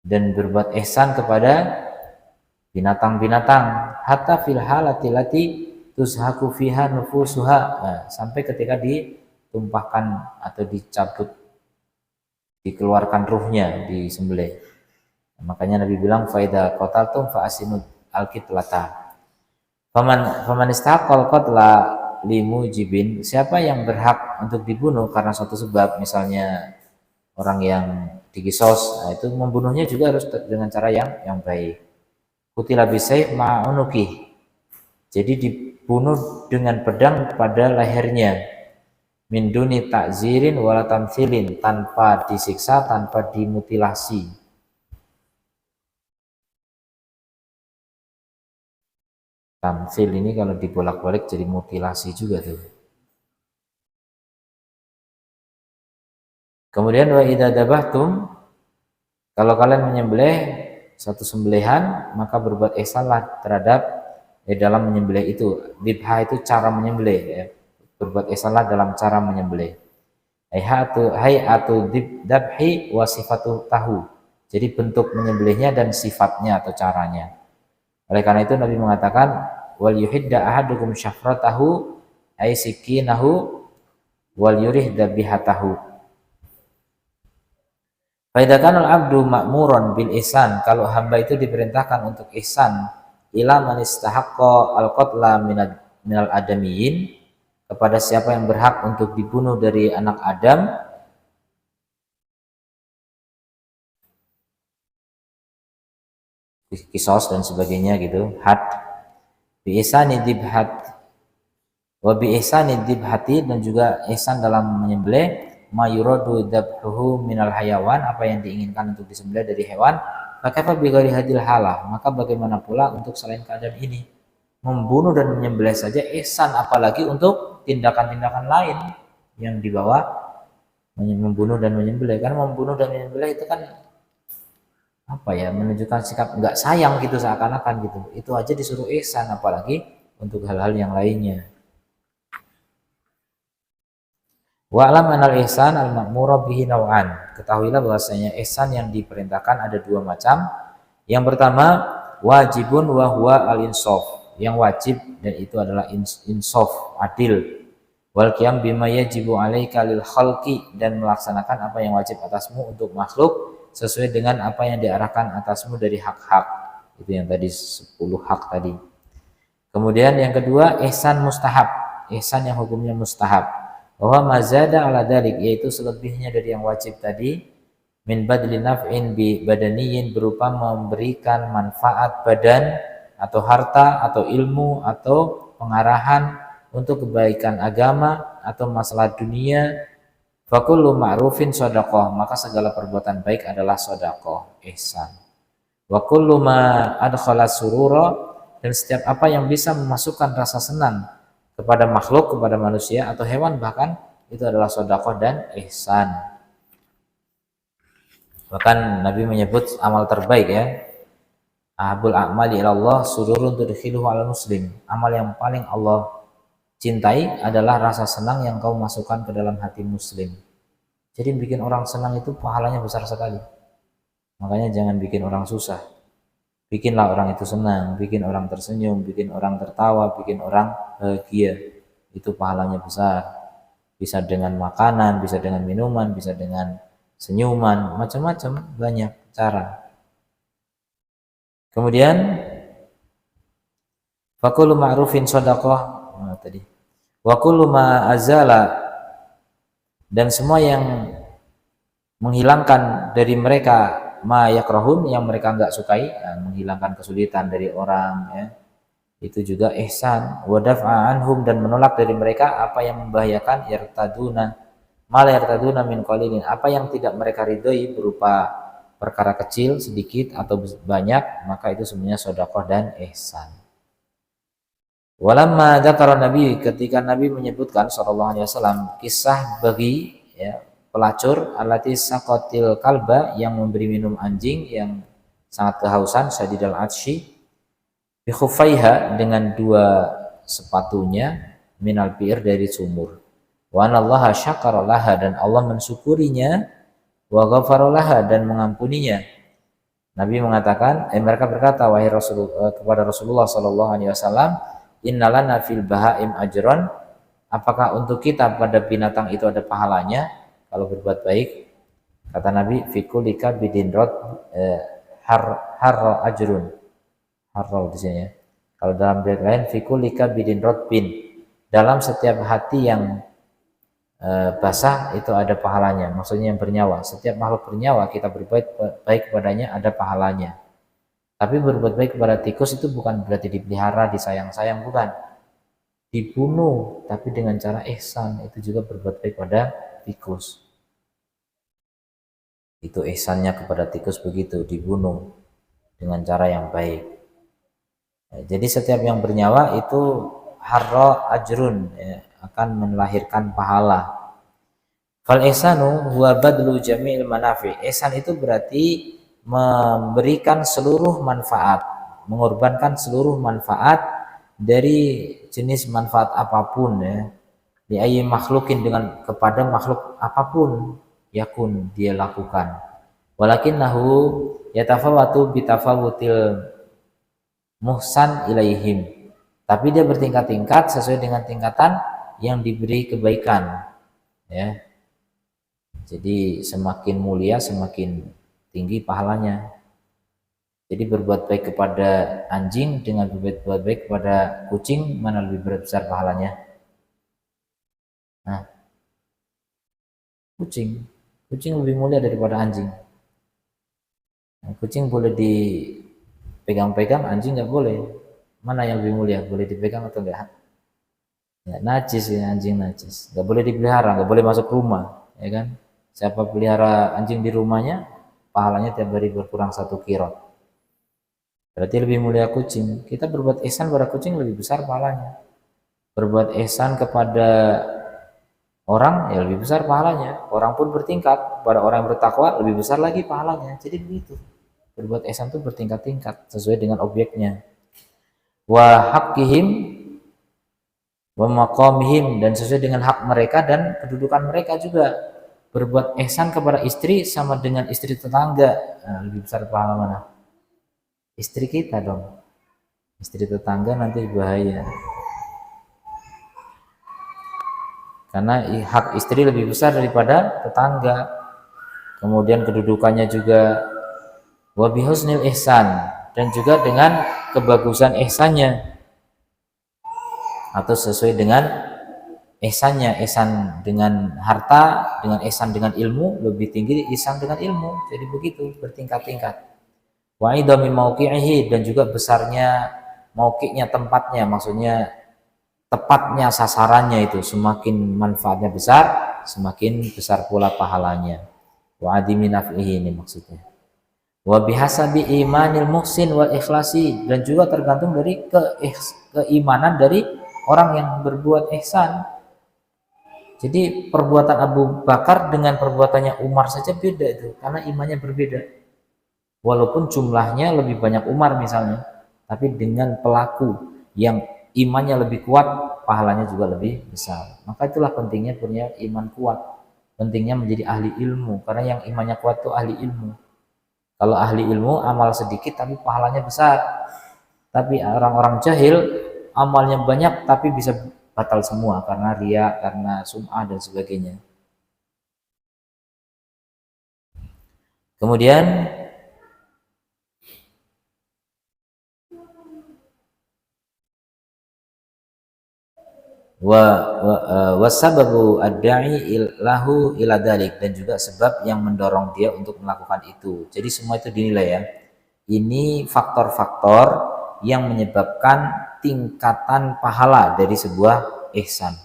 dan berbuat ihsan kepada binatang-binatang, hatta fil halati lati tuzhaku fiha nufusuha, sampai ketika ditumpahkan atau dicabut, dikeluarkan ruhnya, disembelih. Makanya Nabi bilang faida qataltum fa asinu alqitlata. Faman istaqal qatla limujibin, siapa yang berhak untuk dibunuh karena suatu sebab, misalnya orang yang dikisos, itu membunuhnya juga harus dengan cara yang baik. Qutila bisayf ma'unuki, jadi dibunuh dengan pedang pada lehernya, min duni ta'zirin wala tamthilin, tanpa disiksa, tanpa dimutilasi. Tamthil ini kalau dibolak-balik jadi mutilasi juga tuh. Kemudian wa idza dabahtum, kalau kalian menyembelih satu sembelihan, maka berbuat ihsanlah terhadap dalam menyembelih itu. Dibha itu cara menyembelih, ya. Berbuat ihsanlah dalam cara menyembelih. Hayatu dabhi wa sifatu tahu, jadi bentuk menyembelihnya dan sifatnya atau caranya. Oleh karena itu Nabi mengatakan wal yuhidda ahadukum syafratahu ay sikinahu wal yurih dabihatahu. Faidakanul abdu ma'muron bil ihsan, kalau hamba itu diperintahkan untuk ihsan ila man istahaqqa al-qatla minal adamiyin, kepada siapa yang berhak untuk dibunuh dari anak Adam, kisos dan sebagainya gitu, had bi ihsani dibhat wa bi ihsani dibhati, dan juga ihsan dalam menyembelih ma yuradu dabhuhu minal hayawan, apa yang diinginkan untuk disembelih dari hewan. Maka bi ghairi hadil halah, maka bagaimana pula untuk selain keadaan ini, membunuh dan menyembelih saja ihsan, apalagi untuk tindakan-tindakan lain yang dibawa membunuh dan menyembelih. Karena membunuh dan menyembelih itu kan apa ya, menunjukkan sikap nggak sayang gitu, seakan-akan gitu. Itu aja disuruh ihsan, apalagi untuk hal-hal yang lainnya. Wa'lam anal ihsan al-ma'mura bihi naw'an, ketahuilah bahwasanya ihsan yang diperintahkan ada dua macam. Yang pertama wajibun wa huwa al-insaf, yang wajib dan itu adalah insaf, adil. Wal qiyam bima yajibu 'alaika lil khalqi, dan melaksanakan apa yang wajib atasmu untuk makhluk sesuai dengan apa yang diarahkan atasmu dari hak-hak. Itu yang tadi 10 hak tadi. Kemudian yang kedua ihsan mustahab, ihsan yang hukumnya mustahab. Bahwa mazada ala dalik, yaitu selebihnya dari yang wajib tadi, min badli naf'in bi badaniyin, berupa memberikan manfaat badan atau harta atau ilmu atau pengarahan untuk kebaikan agama atau masalah dunia. Fakullu ma'rufin shadaqah, maka segala perbuatan baik adalah shadaqah, ihsan. Wa kullu ma adkhala surura, dan setiap apa yang bisa memasukkan rasa senang kepada makhluk, kepada manusia atau hewan bahkan, itu adalah shadaqah dan ihsan. Bahkan Nabi menyebut amal terbaik, ya, ahabul a'mali ilallah sururun tudkhiluhu ala muslim, amal yang paling Allah cintai adalah rasa senang yang kau masukkan ke dalam hati muslim. Jadi bikin orang senang itu pahalanya besar sekali. Makanya jangan bikin orang susah. Bikinlah orang itu senang, bikin orang tersenyum, bikin orang tertawa, bikin orang bahagia. Itu pahalanya besar. Bisa dengan makanan, bisa dengan minuman, bisa dengan senyuman, macam-macam, banyak cara. Kemudian fakulu ma'rufin shadaqah, tadi. Wa kullu ma azala, dan semua yang menghilangkan dari mereka ma yakrahun, yang mereka enggak sukai, menghilangkan kesulitan dari orang, ya, itu juga ihsan. Wa daf'a anhum, dan menolak dari mereka apa yang membahayakan, yartaduna mal yartaduna min qalilin, apa yang tidak mereka ridhoi berupa perkara kecil, sedikit atau banyak, maka itu semuanya sedekah dan ihsan. Walamma dzakara Nabi, ketika Nabi menyebutkan sallallahu alaihi wasallam kisah bagi, ya, pelacur, allati saqatil kalba, yang memberi minum anjing yang sangat kehausan, syadidal atsyi, bi khuffaiha, dengan dua sepatunya, minal bir, dari sumur. Wa anallaha syakara laha, dan Allah mensyukurinya, wa ghafara laha, dan mengampuninya. Nabi mengatakan, mereka berkata, wahai Rasul, kepada Rasulullah sallallahu alaihi wasallam, innalana fil bahaim ajron, apakah untuk kita pada binatang itu ada pahalanya kalau berbuat baik? Kata Nabi, fi kulli kabidin rad har ajrun. Harra di sini ya. Kalau dalam riwayat lain, fi kulli kabidin radbin, dalam setiap hati yang basah itu ada pahalanya, maksudnya yang bernyawa. Setiap makhluk bernyawa kita berbuat baik kepadanya ada pahalanya. Tapi berbuat baik kepada tikus itu bukan berarti dipelihara, disayang-sayang, bukan. Dibunuh, tapi dengan cara ihsan, itu juga berbuat baik pada tikus. Itu ihsannya kepada tikus begitu, dibunuh dengan cara yang baik. Jadi setiap yang bernyawa itu harra ajrun, ya, akan melahirkan pahala. Fal ihsanu huwa badlu jami'il manafi. Ihsan itu berarti memberikan seluruh manfaat, mengorbankan seluruh manfaat dari jenis manfaat apapun, ya. Li ayyi makhlukin, dengan kepada makhluk apapun yakun dia lakukan. Walakinnahu yatafawatu bitafawutil muhsan ilaihim. Tapi dia bertingkat-tingkat sesuai dengan tingkatan yang diberi kebaikan, ya. Jadi semakin mulia semakin tinggi pahalanya. Jadi berbuat baik kepada anjing dengan berbuat baik kepada kucing, mana lebih besar pahalanya? Nah, kucing lebih mulia daripada anjing. Nah, kucing boleh dipegang-pegang, anjing nggak boleh. Mana yang lebih mulia? Boleh dipegang atau enggak? Ya, najis ya, anjing najis. Nggak boleh dipelihara, nggak boleh masuk rumah, ya kan? Siapa pelihara anjing di rumahnya, pahalanya tiap hari berkurang 1 qirot. Berarti lebih mulia kucing. Kita berbuat ihsan pada kucing lebih besar pahalanya. Berbuat ihsan kepada orang ya lebih besar pahalanya. Orang pun bertingkat, pada orang yang bertakwa lebih besar lagi pahalanya. Jadi begitu. Berbuat ihsan itu bertingkat-tingkat sesuai dengan objeknya. Wa haqqihim wa maqamihim, dan sesuai dengan hak mereka dan kedudukan mereka juga. Berbuat ihsan kepada istri sama dengan istri tetangga, nah, lebih besar pahala mana? Istri kita dong. Istri tetangga nanti bahaya. Karena hak istri lebih besar daripada tetangga. Kemudian kedudukannya juga wa bihusnil ihsan, dan juga dengan kebagusan ihsannya, atau sesuai dengan ihsannya. Ihsan dengan harta, dengan ihsan dengan ilmu, lebih tinggi ihsan dengan ilmu. Jadi begitu, bertingkat-tingkat. Wa idami mauqi'ihi, dan juga besarnya mauqi'nya, tempatnya, maksudnya tepatnya sasarannya itu. Semakin manfaatnya besar, semakin besar pula pahalanya. Wa adimi naf'ihi, ini maksudnya. Wa bihasabi imanil muhsin wal ikhlasi, dan juga tergantung dari keimanan dari orang yang berbuat ihsan. Jadi perbuatan Abu Bakar dengan perbuatannya Umar saja beda itu, karena imannya berbeda. Walaupun jumlahnya lebih banyak Umar misalnya, tapi dengan pelaku yang imannya lebih kuat, pahalanya juga lebih besar. Maka itulah pentingnya punya iman kuat, pentingnya menjadi ahli ilmu, karena yang imannya kuat itu ahli ilmu. Kalau ahli ilmu amal sedikit tapi pahalanya besar. Tapi orang-orang jahil amalnya banyak tapi bisa batal semua karena riya, karena sum'ah dan sebagainya. Kemudian wasababu ad-da'i lahu ila dzalik, dan juga sebab yang mendorong dia untuk melakukan itu. Jadi semua itu dinilai, ya. Ini faktor-faktor yang menyebabkan tingkatan pahala dari sebuah ihsan.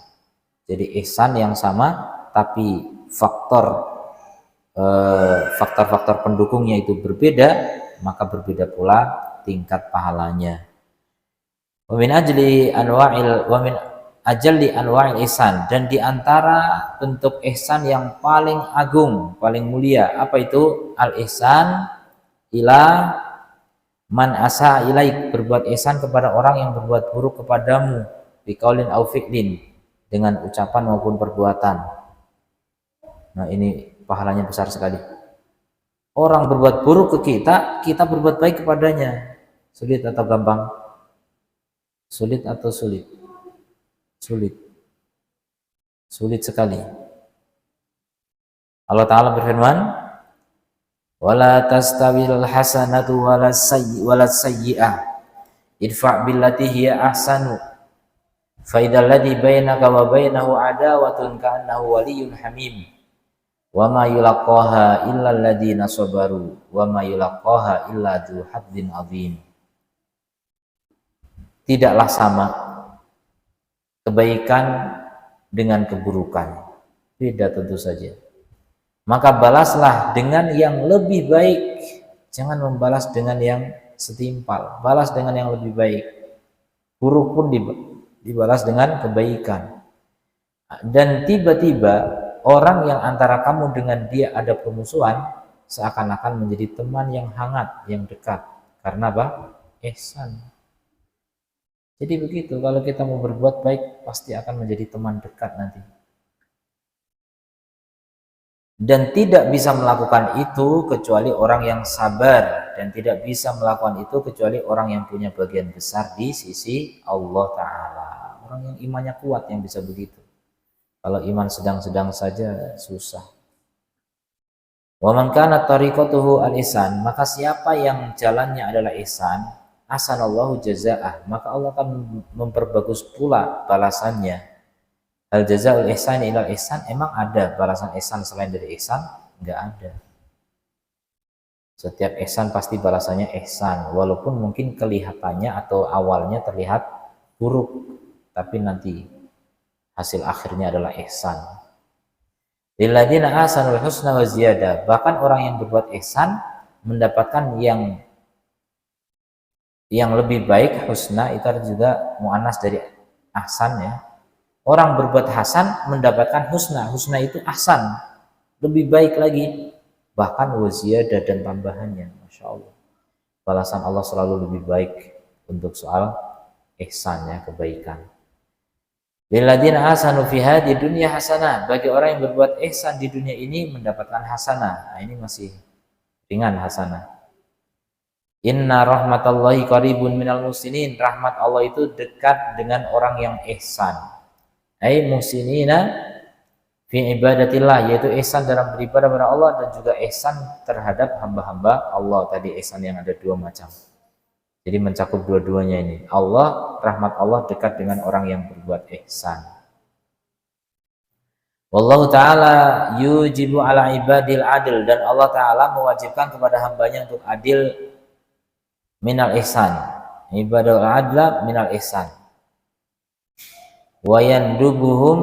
Jadi ihsan yang sama, tapi faktor-faktor pendukungnya itu berbeda, maka berbeda pula tingkat pahalanya. Wa min ajalli anwa'il ihsan, dan di antara bentuk ihsan yang paling agung, paling mulia, apa itu? Al ihsan ila man asa ilaik, berbuat ihsan kepada orang yang berbuat buruk kepadamu, biqaulin au fi'lin, dengan ucapan maupun perbuatan. Nah, ini pahalanya besar sekali. Orang berbuat buruk ke kita, kita berbuat baik kepadanya. Sulit atau gampang? Sulit atau sulit? Sulit. Sulit sekali. Allah Ta'ala berfirman, wala tastawil hasanatu wala sayyi'ah idfa' billati hiya ahsanu fa idzal ladzi bainaka wa bainahu adawatun ka'annahu waliyyun hamim wa ma yulaqaha illa alladziina sabaru wa ma yulaqaha illa dzu hazzin 'adzim. Tidaklah sama kebaikan dengan keburukan, beda tentu saja. Maka balaslah dengan yang lebih baik, jangan membalas dengan yang setimpal, balas dengan yang lebih baik. Buruk pun dibalas dengan kebaikan. Dan tiba-tiba orang yang antara kamu dengan dia ada permusuhan seakan-akan menjadi teman yang hangat, yang dekat. Karena apa? Ihsan. Jadi begitu, kalau kita mau berbuat baik pasti akan menjadi teman dekat nanti. Dan tidak bisa melakukan itu kecuali orang yang sabar, dan tidak bisa melakukan itu kecuali orang yang punya bagian besar di sisi Allah Ta'ala. Orang yang imannya kuat yang bisa begitu. Kalau iman sedang-sedang saja susah. Wa man kana tariqatuhu al-ihsan, maka siapa yang jalannya adalah ihsan, ahsanallahu jazaa'ah, maka Allah akan memperbagus pula balasannya. Al jazaa'ul ihsan ilal ihsan, emang ada balasan ihsan selain dari ihsan? Enggak ada. Setiap ihsan pasti balasannya ihsan, walaupun mungkin kelihatannya atau awalnya terlihat buruk, tapi nanti hasil akhirnya adalah ihsan. Lilladzina ahsanul husna wa ziyadah, bahkan orang yang berbuat ihsan mendapatkan yang lebih baik. Husna itu juga muannas dari ahsan ya. Orang berbuat hasan mendapatkan husna. Husna itu ahsan, lebih baik lagi, bahkan waziyadah dan tambahannya. Masya Allah, balasan Allah selalu lebih baik untuk soal ihsan ya, kebaikan. Lilladzina ahsanu fi hadhihi dunya hasanah, bagi orang yang berbuat ihsan di dunia ini mendapatkan hasanah. Nah, ini masih ringan hasanah. Inna rahmatallahi qaribun minal muhsinin, rahmat Allah itu dekat dengan orang yang ihsan. Ai muhsinina fi ibadatillah, yaitu ihsan dalam beribadah kepada Allah dan juga ihsan terhadap hamba-hamba Allah. Tadi ihsan yang ada dua macam, jadi mencakup dua-duanya ini. Allah, rahmat Allah dekat dengan orang yang berbuat ihsan. Wallahu ta'ala yujibu ala ibadil adil, dan Allah ta'ala mewajibkan kepada hambanya untuk adil minal ihsan, ibadul adla minal ihsan, wa yandubuhum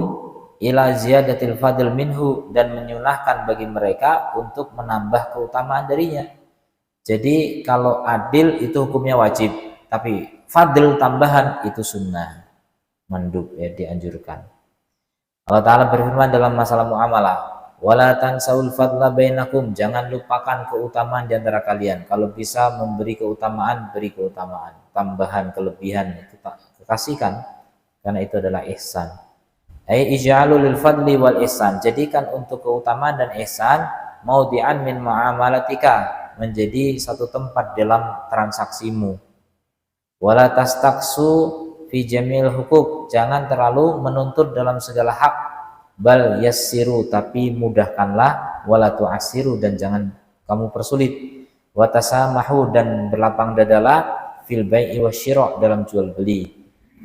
ila ziyadatil fadl minhu, dan menyunahkan bagi mereka untuk menambah keutamaan darinya. Jadi kalau adil itu hukumnya wajib, tapi fadl tambahan itu sunnah, mandub ya, dianjurkan. Allah Ta'ala berfirman dalam masalah muamalah, wala tansaul fadla bainakum, jangan lupakan keutamaan di antara kalian. Kalau bisa memberi keutamaan, beri keutamaan, tambahan, kelebihan itu kasihkan, karena itu adalah ihsan. Ai ij'alu lil fadli wal ihsan, jadikan untuk keutamaan dan ihsan maudhi'an min muamalatika, menjadi satu tempat dalam transaksimu. Wala tastaqsu fi jamil hukuk, jangan terlalu menuntut dalam segala hak. Bal yassiru, tapi mudahkanlah. Wala tu'assiru, dan jangan kamu persulit. Wa tasamahu, dan berlapang dadalah. Fil bai'i wasyira', dalam jual beli.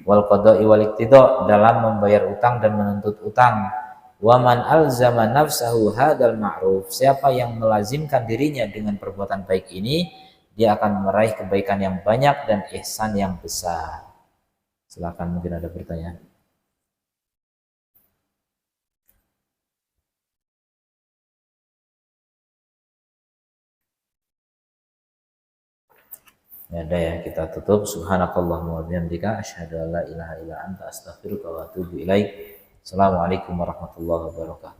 Wal qada'i wal iqtida', dalam membayar utang dan menuntut utang. Wa man alzama nafsahu hadzal ma'ruf, siapa yang melazimkan dirinya dengan perbuatan baik ini, dia akan meraih kebaikan yang banyak dan ihsan yang besar. Silakan, mungkin ada pertanyaan. Ya udah ya, kita tutup. Subhanakallahumma wa bihamdika asyhadu an la ilaha illa anta astaghfiruka wa atubu ilaik. Assalamualaikum warahmatullahi wabarakatuh.